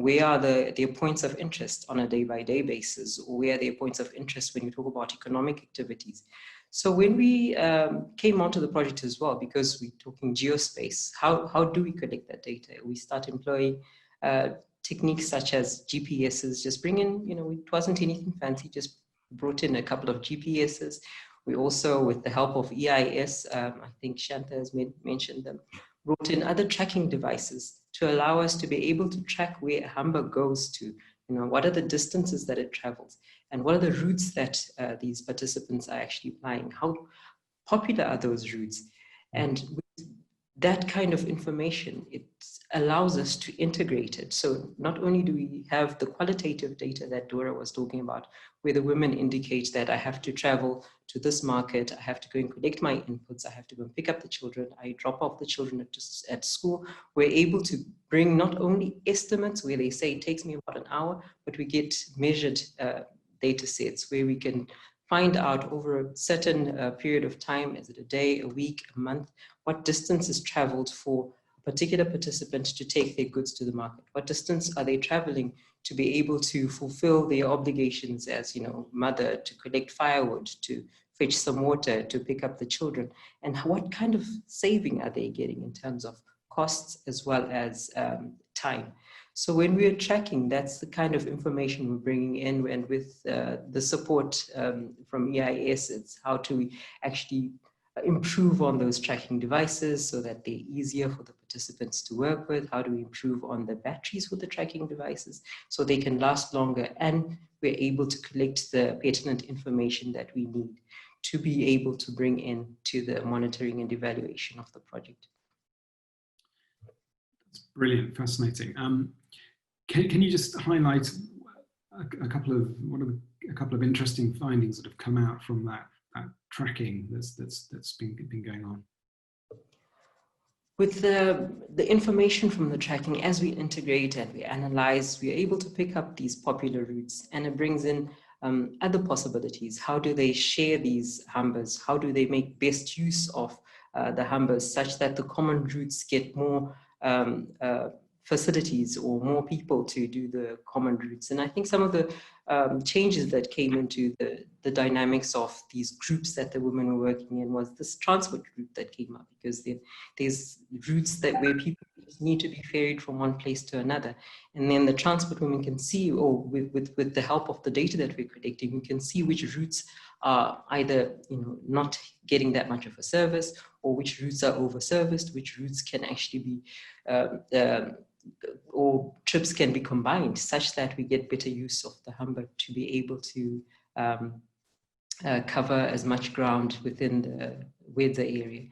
where are their points of interest on a day-by-day basis, or where are their points of interest when you talk about economic activities. So when we came onto the project as well, because we're talking geospace, how do we collect that data? We start employing techniques such as GPSs, just bring in, it wasn't anything fancy, just brought in a couple of GPSs. We also, with the help of EIS, I think Shanta has mentioned them, brought in other tracking devices to allow us to be able to track where a Humber goes to, what are the distances that it travels, and what are the routes that these participants are actually flying, how popular are those routes. And with that kind of information, it allows us to integrate it. So not only do we have the qualitative data that Dora was talking about, where the women indicate that I have to travel to this market, I have to go and collect my inputs, I have to go and pick up the children, I drop off the children at school. We're able to bring not only estimates where they say it takes me about an hour, but we get measured data sets where we can find out over a certain period of time, is it a day, a week, a month, what distance is traveled for a particular participant to take their goods to the market? What distance are they traveling to be able to fulfill their obligations as, mother, to collect firewood, to fetch some water, to pick up the children? And what kind of saving are they getting in terms of costs as well as time? So when we're tracking, that's the kind of information we're bringing in, and with the support from EIS, it's how to actually improve on those tracking devices so that they're easier for the participants to work with. How do we improve on the batteries for the tracking devices so they can last longer, and we're able to collect the pertinent information that we need to be able to bring in to the monitoring and evaluation of the project. That's brilliant, fascinating. Can you just highlight a couple of interesting findings that have come out from that tracking that's been going on? With the information from the tracking, as we integrate and we analyze, we're able to pick up these popular routes, and it brings in other possibilities. How do they share these Humbers? How do they make best use of the Humbers such that the common routes get more facilities or more people to do the common routes? And I think some of the changes that came into the dynamics of these groups that the women were working in was this transport group that came up, because there's routes where people need to be ferried from one place to another. And then the transport women can see, or with the help of the data that we're collecting, we can see which routes are either not getting that much of a service, or which routes are over-serviced, which routes can actually be or trips can be combined such that we get better use of the Humber to be able to cover as much ground within the Wedza area.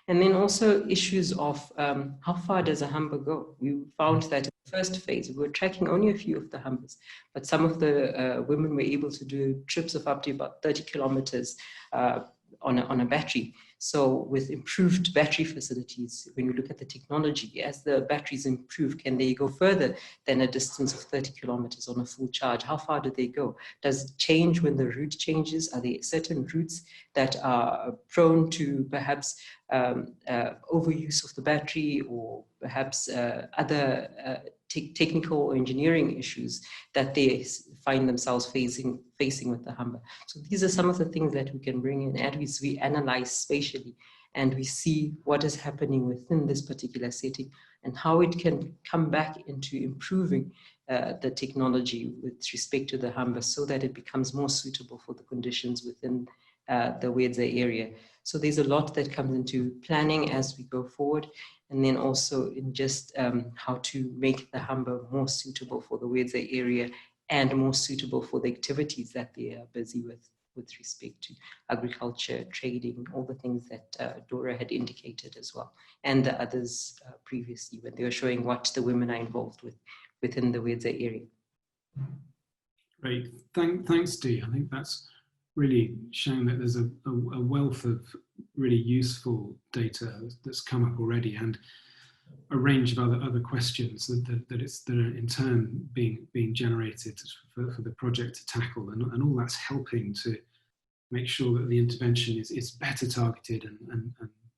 And then also issues of how far does a Humber go? We found that in the first phase, we were tracking only a few of the Humbers, but some of the women were able to do trips of up to about 30 kilometers on a battery. So with improved battery facilities, when you look at the technology, as the batteries improve, can they go further than a distance of 30 kilometers on a full charge? How far do they go? Does it change when the route changes? Are there certain routes that are prone to perhaps overuse of the battery, or perhaps other technical or engineering issues that they find themselves facing with the Humber? So these are some of the things that we can bring in as we analyze spatially, and we see what is happening within this particular setting and how it can come back into improving the technology with respect to the Humber, so that it becomes more suitable for the conditions within the Wedza area. So there's a lot that comes into planning as we go forward, and then also in just how to make the Humber more suitable for the Wedza area and more suitable for the activities that they are busy with respect to agriculture, trading, all the things that Dora had indicated as well, and the others previously when they were showing what the women are involved with within the Wedza area. Great, thanks Dee. I think that's really showing that there's a wealth of really useful data that's come up already, and a range of other questions that are in turn being generated for the project to tackle, and all that's helping to make sure that the intervention is better targeted and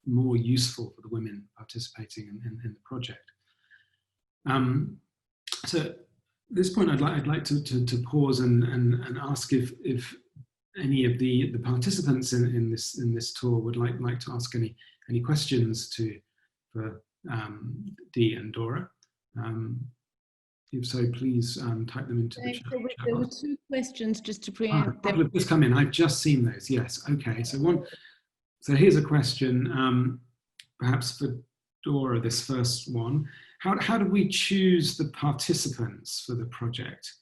more useful for the women participating in the project. So at this point, I'd like to pause and ask if any of the participants in this tour would like to ask any questions for Dee and Dora. If so, please type them into the chat. There were two questions just to A couple have just come in. I've just seen those. Yes. Okay. So here's a question, perhaps for Dora. This first one: How do we choose the participants for the project?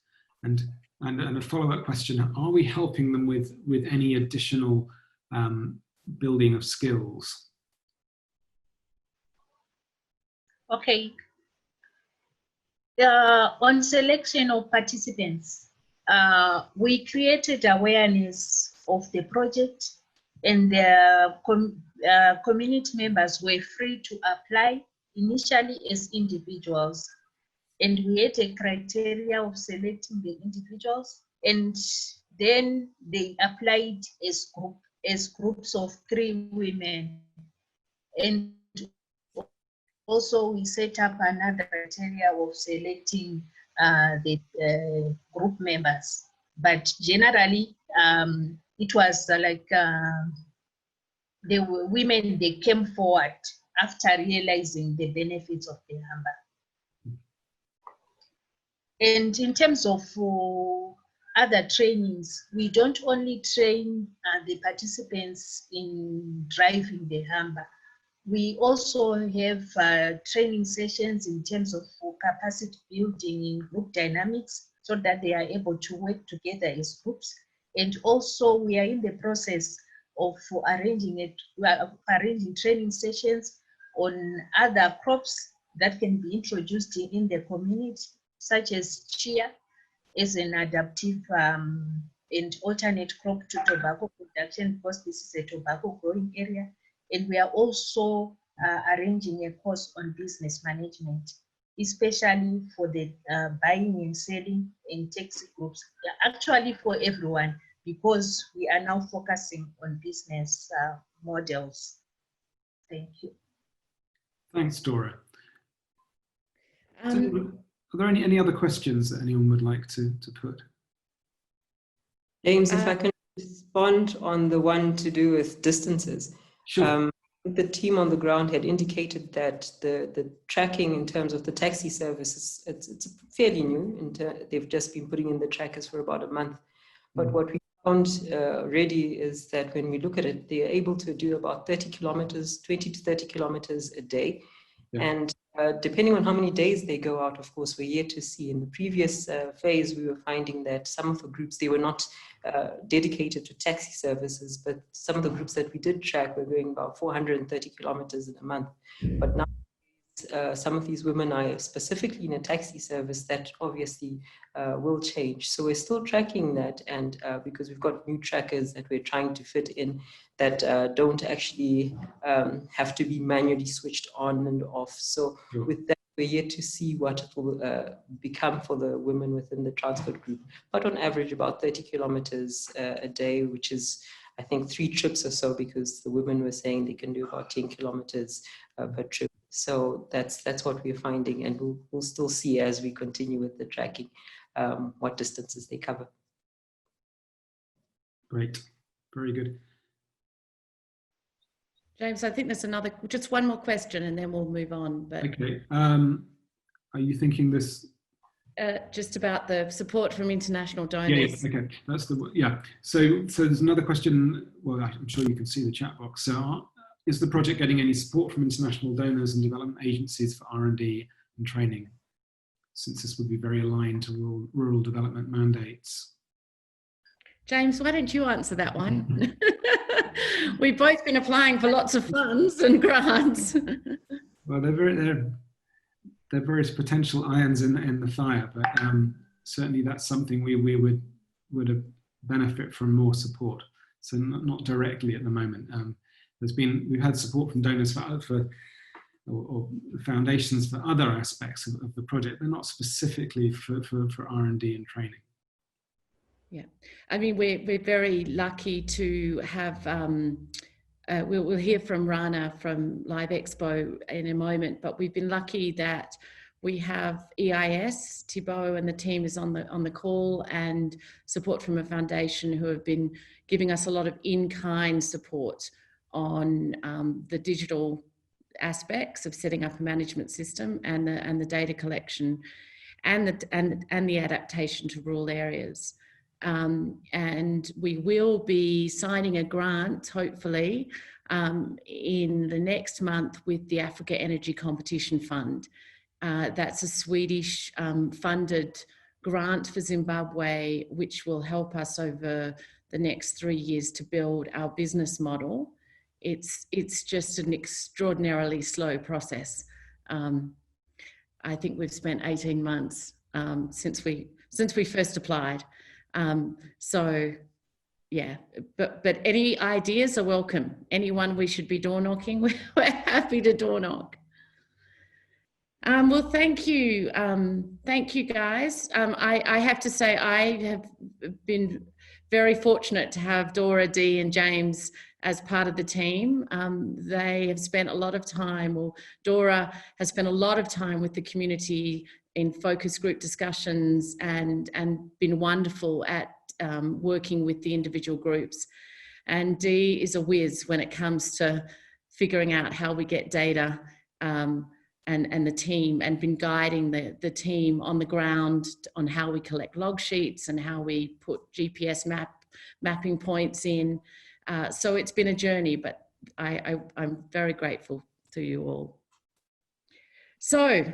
And a follow-up question: Are we helping them with any additional building of skills? Okay. On selection of participants, we created awareness of the project, and the community members were free to apply initially as individuals. And we had a criteria of selecting the individuals, and then they applied as groups of 3 women. And also, we set up another criteria of selecting the group members. But generally, it was like the women, they came forward after realizing the benefits of the Humber. And in terms of other trainings, we don't only train the participants in driving the Humber. We also have training sessions in terms of capacity building in group dynamics, so that they are able to work together as groups. And also we are in the process of arranging training sessions on other crops that can be introduced in the community, such as chia as an adaptive and alternate crop to tobacco production, because this is a tobacco growing area. And we are also arranging a course on business management, especially for the buying and selling and taxi groups, actually for everyone, because we are now focusing on business models. Thank you. Thanks, Dora. Are there any other questions that anyone would like to put? James, if I can respond on the one to do with distances. Sure. The team on the ground had indicated that the tracking in terms of the taxi services, it's fairly new. They've just been putting in the trackers for about a month. But what we found already is that when we look at it, they are able to do about 30 kilometers, 20 to 30 kilometers a day. Yeah. And depending on how many days they go out, of course, we're yet to see. In the previous phase, we were finding that some of the groups, they were not dedicated to taxi services, but some of the groups that we did track were going about 430 kilometers in a month. But now some of these women are specifically in a taxi service. That obviously will change. So we're still tracking that, and because we've got new trackers that we're trying to fit in that don't actually have to be manually switched on and off. So with that, we're yet to see what it will become for the women within the transport group. But on average, about 30 kilometers a day, which is, I think, 3 trips or so, because the women were saying they can do about 10 kilometers per trip. So that's what we're finding, and we'll still see as we continue with the tracking what distances they cover. Great, very good. James, I think there's just one more question, and then we'll move on. But okay, are you thinking this? Just about the support from international donors. Yeah, okay, that's So there's another question. Well, I'm sure you can see the chat box. So, is the project getting any support from international donors and development agencies for R&D and training, since this would be very aligned to rural development mandates? James, why don't you answer that one? We've both been applying for lots of funds and grants. Well, they're various potential irons in the fire, but certainly that's something we would benefit from more support. So not directly at the moment. We've had support from donors or foundations for other aspects of the project. They're not specifically for R&D and training. Yeah, I mean, we're very lucky to have, we'll hear from Rana from Live Expo in a moment, but we've been lucky that we have EIS, Thibaut and the team is on the call, and support from a foundation who have been giving us a lot of in-kind support on the digital aspects of setting up a management system and the data collection and the adaptation to rural areas. And we will be signing a grant, hopefully, in the next month with the Africa Energy Competition Fund. That's a Swedish funded grant for Zimbabwe, which will help us over the next 3 years to build our business model. It's just an extraordinarily slow process. I think we've spent 18 months since we first applied. So yeah, but any ideas are welcome. Anyone we should be door knocking, we're happy to door knock. Well, thank you guys. I have to say I have been very fortunate to have Dora, Dee and James as part of the team. They have spent a lot of time, or Dora has spent a lot of time with the community in focus group discussions and been wonderful at working with the individual groups. And Dee is a whiz when it comes to figuring out how we get data and the team, and been guiding the team on the ground on how we collect log sheets and how we put GPS mapping points in. So it's been a journey, but I'm very grateful to you all. So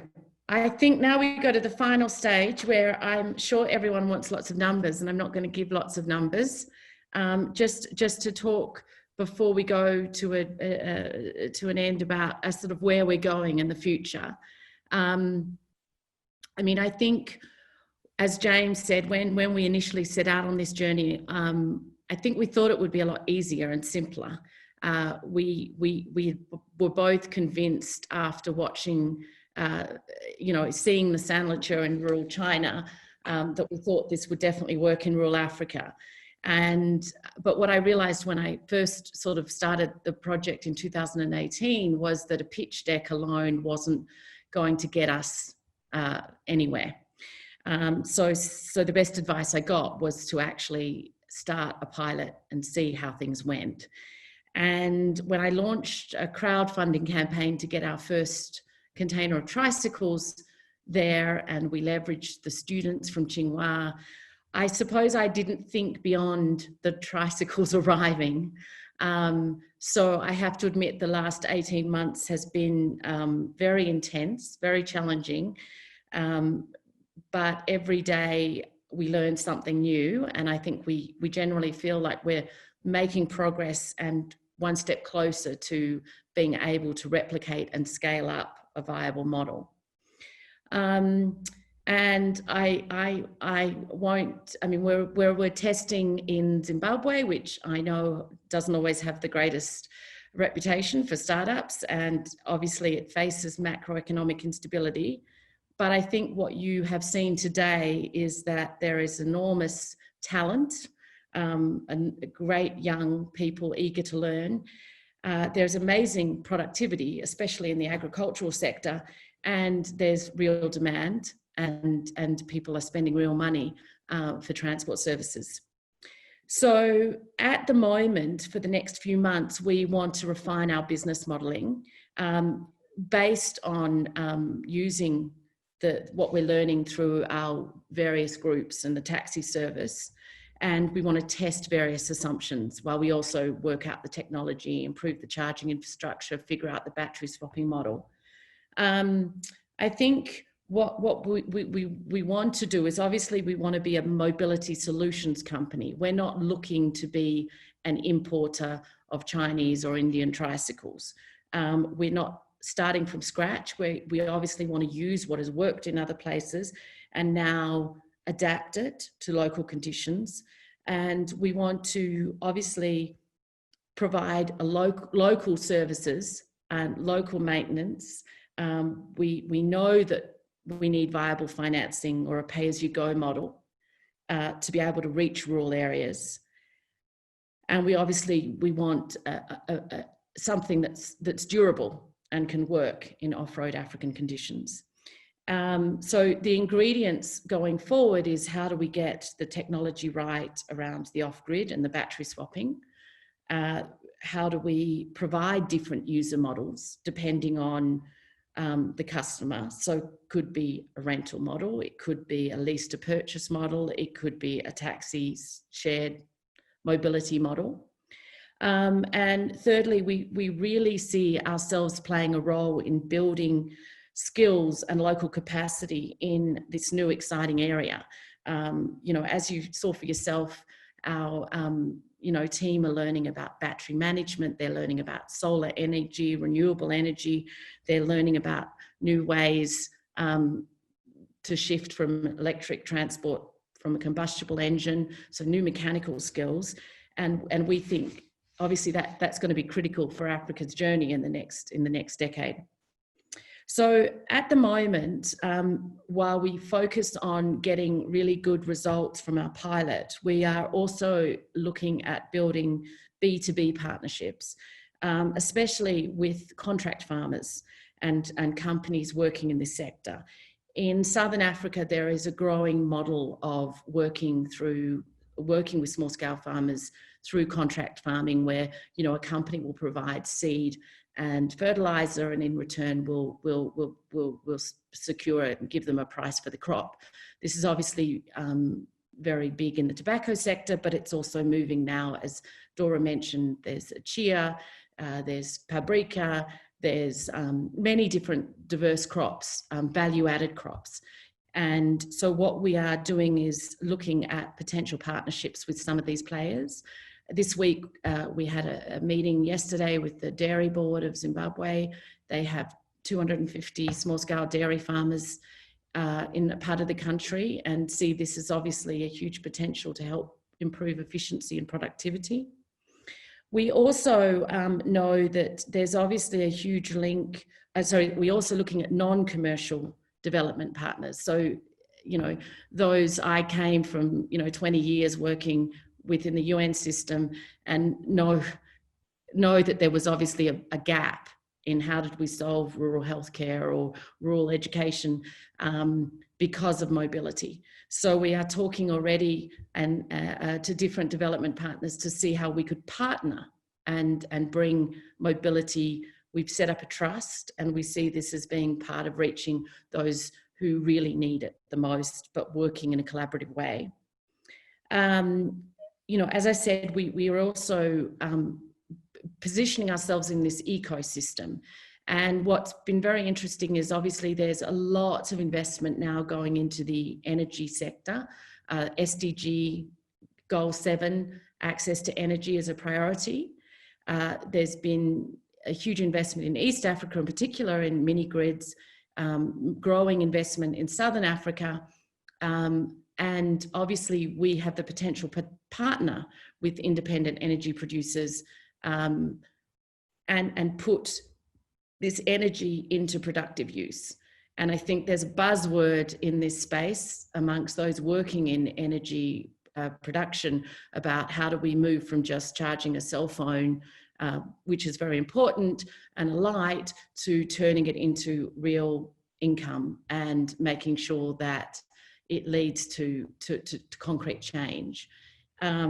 I think now we go to the final stage where I'm sure everyone wants lots of numbers, and I'm not going to give lots of numbers, just to talk before we go to an end about sort of where we're going in the future. I mean, I think, as James said, when we initially set out on this journey, I think we thought it would be a lot easier and simpler. We were both convinced after watching, seeing the Sandlicher in rural China, that we thought this would definitely work in rural Africa. But what I realized when I first sort of started the project in 2018 was that a pitch deck alone wasn't going to get us anywhere. So the best advice I got was to actually start a pilot and see how things went. And when I launched a crowdfunding campaign to get our first container of tricycles there, and we leveraged the students from Tsinghua, I suppose I didn't think beyond the tricycles arriving. So I have to admit the last 18 months has been very intense, very challenging. But every day we learn something new, and I think we generally feel like we're making progress and one step closer to being able to replicate and scale up a viable model. And I won't, I mean, we're testing in Zimbabwe, which I know doesn't always have the greatest reputation for startups, and obviously it faces macroeconomic instability. But I think what you have seen today is that there is enormous talent and great young people eager to learn. There's amazing productivity, especially in the agricultural sector, and there's real demand, and people are spending real money for transport services. So at the moment, for the next few months, we want to refine our business modelling based on using what we're learning through our various groups and the taxi service. And we want to test various assumptions while we also work out the technology, improve the charging infrastructure, figure out the battery swapping model. I think what we want to do is, obviously we want to be a mobility solutions company. We're not looking to be an importer of Chinese or Indian tricycles. We're not starting from scratch. We obviously want to use what has worked in other places and now adapt it to local conditions. And we want to obviously provide a local services and local maintenance. We know that we need viable financing or a pay-as-you-go model to be able to reach rural areas. And we want something that's durable and can work in off-road African conditions. So the ingredients going forward is, how do we get the technology right around the off-grid and the battery swapping? How do we provide different user models depending on the customer? So it could be a rental model, it could be a lease to purchase model, it could be a taxi shared mobility model. And thirdly, we really see ourselves playing a role in building skills and local capacity in this new exciting area. You know, as you saw for yourself, our team are learning about battery management, they're learning about solar energy, renewable energy, they're learning about new ways to shift from electric transport from a combustible engine, so new mechanical skills. And we think obviously that's going to be critical for Africa's journey in the next decade. So at the moment, while we focus on getting really good results from our pilot, we are also looking at building B2B partnerships, especially with contract farmers and companies working in this sector. In Southern Africa, there is a growing model of working with small scale farmers through contract farming, where a company will provide seed and fertilizer, and in return we'll secure it and give them a price for the crop. This is obviously very big in the tobacco sector, but it's also moving now, as Dora mentioned. There's chia, there's paprika, there's many different diverse crops, value-added crops. And so what we are doing is looking at potential partnerships with some of these players. This week, we had a meeting yesterday with the Dairy Board of Zimbabwe. They have 250 small-scale dairy farmers in a part of the country, and see this as obviously a huge potential to help improve efficiency and productivity. We also know that there's obviously a huge link. We're also looking at non-commercial development partners. So, those I came from, 20 years working within the UN system, and know that there was obviously a gap in how did we solve rural healthcare or rural education because of mobility. So we are talking already and to different development partners to see how we could partner and bring mobility. We've set up a trust, and we see this as being part of reaching those who really need it the most, but working in a collaborative way. You know, as I said, we are also positioning ourselves in this ecosystem. And what's been very interesting is obviously there's a lot of investment now going into the energy sector. SDG Goal 7, access to energy is a priority. There's been a huge investment in East Africa in particular in mini grids, growing investment in Southern Africa. And obviously we have the potential to partner with independent energy producers and put this energy into productive use. And I think there's a buzzword in this space amongst those working in energy production about how do we move from just charging a cell phone, which is very important, and a light, to turning it into real income and making sure that it leads to concrete change.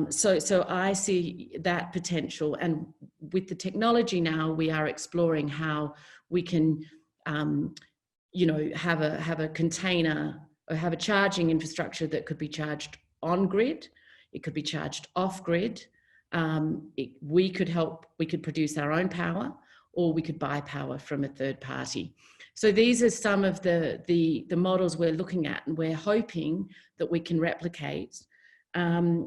So I see that potential, and with the technology now, we are exploring how we can, you know, have a container or have a charging infrastructure that could be charged on grid. It could be charged off grid. We could produce our own power, or we could buy power from a third party. So these are some of the models we're looking at, and we're hoping that we can replicate.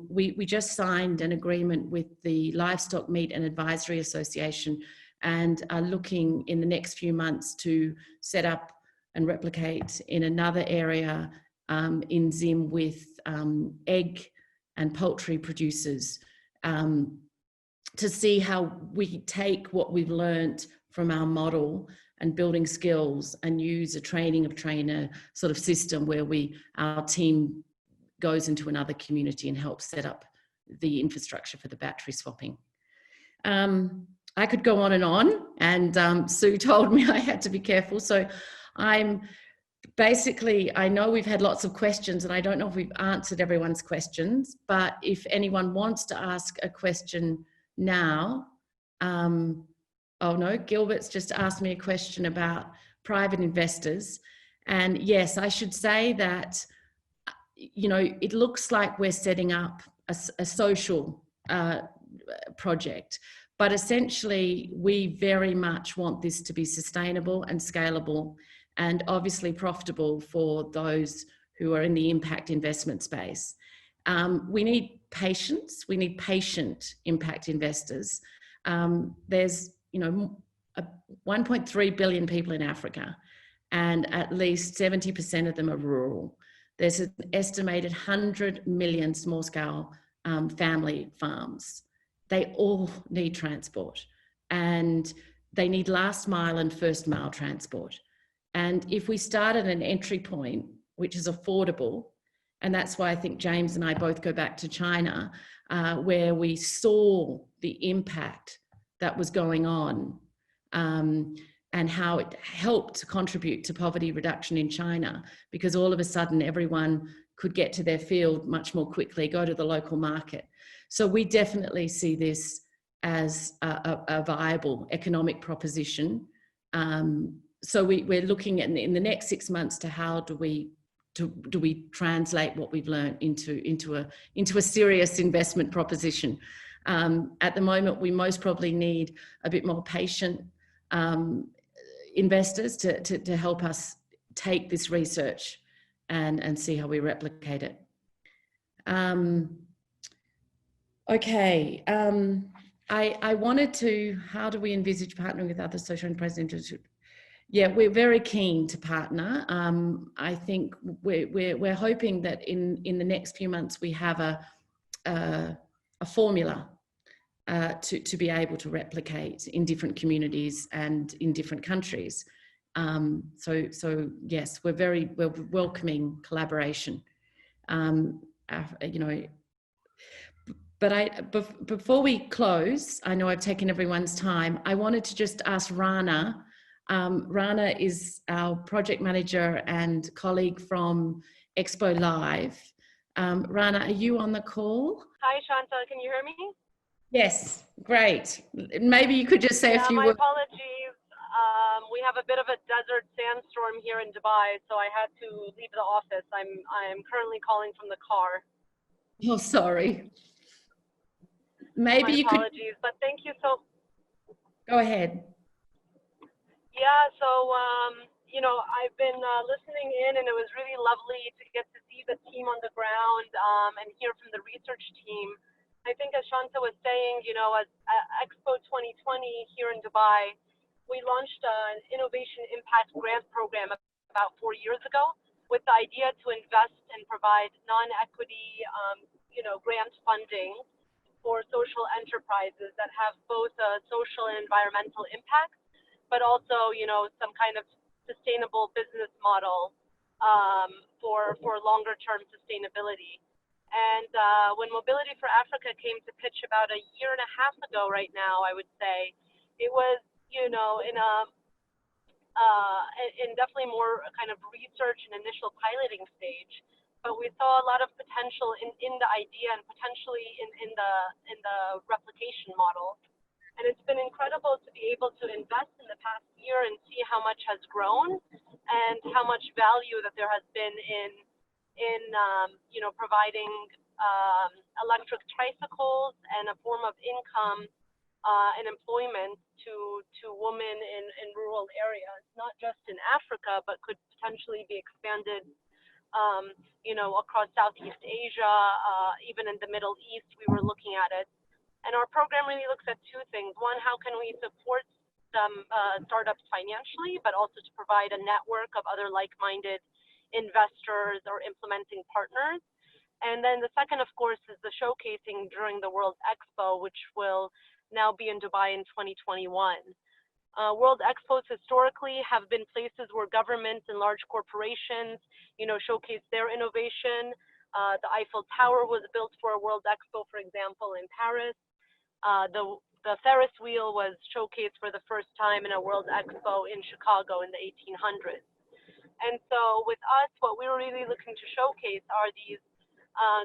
We just signed an agreement with the Livestock, Meat and Advisory Association, and are looking in the next few months to set up and replicate in another area in Zim with egg and poultry producers, to see how we take what we've learned from our model and building skills and use a training of trainer sort of system where our team goes into another community and helps set up the infrastructure for the battery swapping. I could go on, and Sue told me I had to be careful. So I know we've had lots of questions, and I don't know if we've answered everyone's questions, but if anyone wants to ask a question now, oh no, Gilbert's just asked me a question about private investors. And yes, I should say that, you know, it looks like we're setting up a social project, but essentially we very much want this to be sustainable and scalable, and obviously profitable for those who are in the impact investment space. We need patience. We need patient impact investors. There's, you know, 1.3 billion people in Africa, and at least 70% of them are rural. There's an estimated 100 million small-scale family farms. They all need transport, and they need last mile and first mile transport. And if we start at an entry point, which is affordable, and that's why I think James and I both go back to China, where we saw the impact that was going on, and how it helped to contribute to poverty reduction in China, because all of a sudden everyone could get to their field much more quickly, go to the local market. So we definitely see this as a viable economic proposition. So we're looking at in the next 6 months to how do we translate what we've learned into a serious investment proposition. At the moment, we most probably need a bit more patient investors to help us take this research and see how we replicate it. Okay, I wanted to, how do we envisage partnering with other social enterprise interests? Yeah, we're very keen to partner. I think we're hoping that in the next few months we have a formula to be able to replicate in different communities and in different countries. So yes, we're welcoming collaboration. You know, but before we close, I know I've taken everyone's time. I wanted to just ask Rana. Rana is our project manager and colleague from Expo Live. Rana, are you on the call? Hi, Shanta, can you hear me? Yes, great. Maybe you could just say a few my words. apologies. We have a bit of a desert sandstorm here in Dubai, so I had to leave the office. I'm currently calling from the car. Oh, sorry. Maybe My you could apologies, but thank you so. go ahead. Yeah, so I've been listening in, and it was really lovely to get to see the team on the ground and hear from the research team. I think, as Shanta was saying, as Expo 2020 here in Dubai, we launched an innovation impact grant program about 4 years ago with the idea to invest and provide non-equity, grant funding for social enterprises that have both a social and environmental impact, but also, some kind of sustainable business model for longer term sustainability. And when Mobility for Africa came to pitch about a year and a half ago right now, I would say, it was, in definitely more kind of research and initial piloting stage. But we saw a lot of potential in the idea and potentially in the replication model. And it's been incredible to be able to invest in the past year and see how much has grown and how much value that there has been in providing electric tricycles and a form of income and employment to women in rural areas, not just in Africa, but could potentially be expanded across Southeast Asia, even in the Middle East. We were looking at it. And our program really looks at two things. One, how can we support some startups financially, but also to provide a network of other like-minded investors or implementing partners. And then the second, of course, is the showcasing during the World Expo, which will now be in Dubai in 2021. World Expos historically have been places where governments and large corporations, showcase their innovation. The Eiffel Tower was built for a World Expo, for example, in Paris. The Ferris wheel was showcased for the first time in a World Expo in Chicago in the 1800s. And so with us, what we're really looking to showcase are these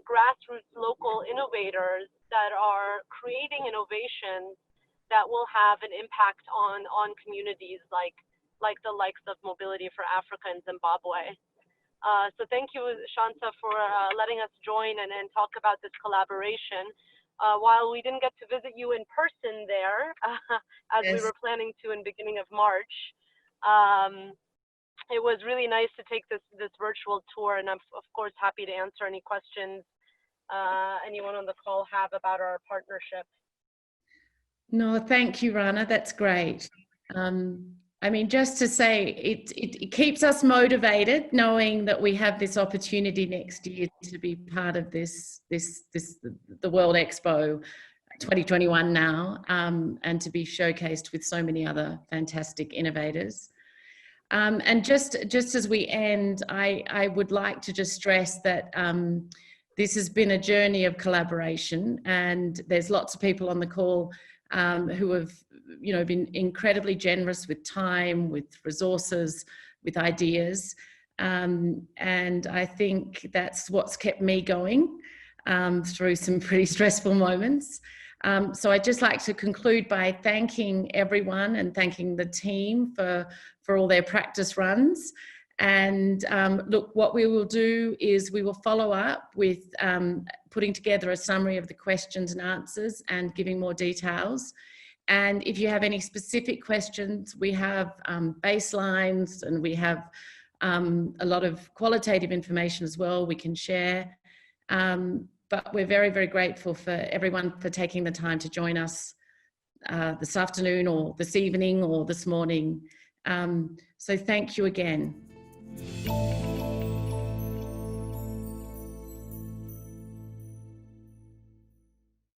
grassroots local innovators that are creating innovations that will have an impact on communities like the likes of Mobility for Africa and Zimbabwe. So thank you, Shanta, for letting us join and talk about this collaboration. While we didn't get to visit you in person there, as we were planning to in beginning of March, it was really nice to take this virtual tour, and I'm of course happy to answer any questions anyone on the call have about our partnership. No, thank you, Rana. That's great. I mean, just to say, it keeps us motivated knowing that we have this opportunity next year to be part of the World Expo 2021 now, and to be showcased with so many other fantastic innovators. And just as we end, I would like to just stress that this has been a journey of collaboration, and there's lots of people on the call who have been incredibly generous with time, with resources, with ideas. And I think that's what's kept me going through some pretty stressful moments. So I'd just like to conclude by thanking everyone and thanking the team for all their practice runs. And look, what we will do is we will follow up with putting together a summary of the questions and answers and giving more details. And if you have any specific questions, we have baselines, and we have a lot of qualitative information as well we can share. But we're very, very grateful for everyone for taking the time to join us this afternoon or this evening or this morning. So thank you again.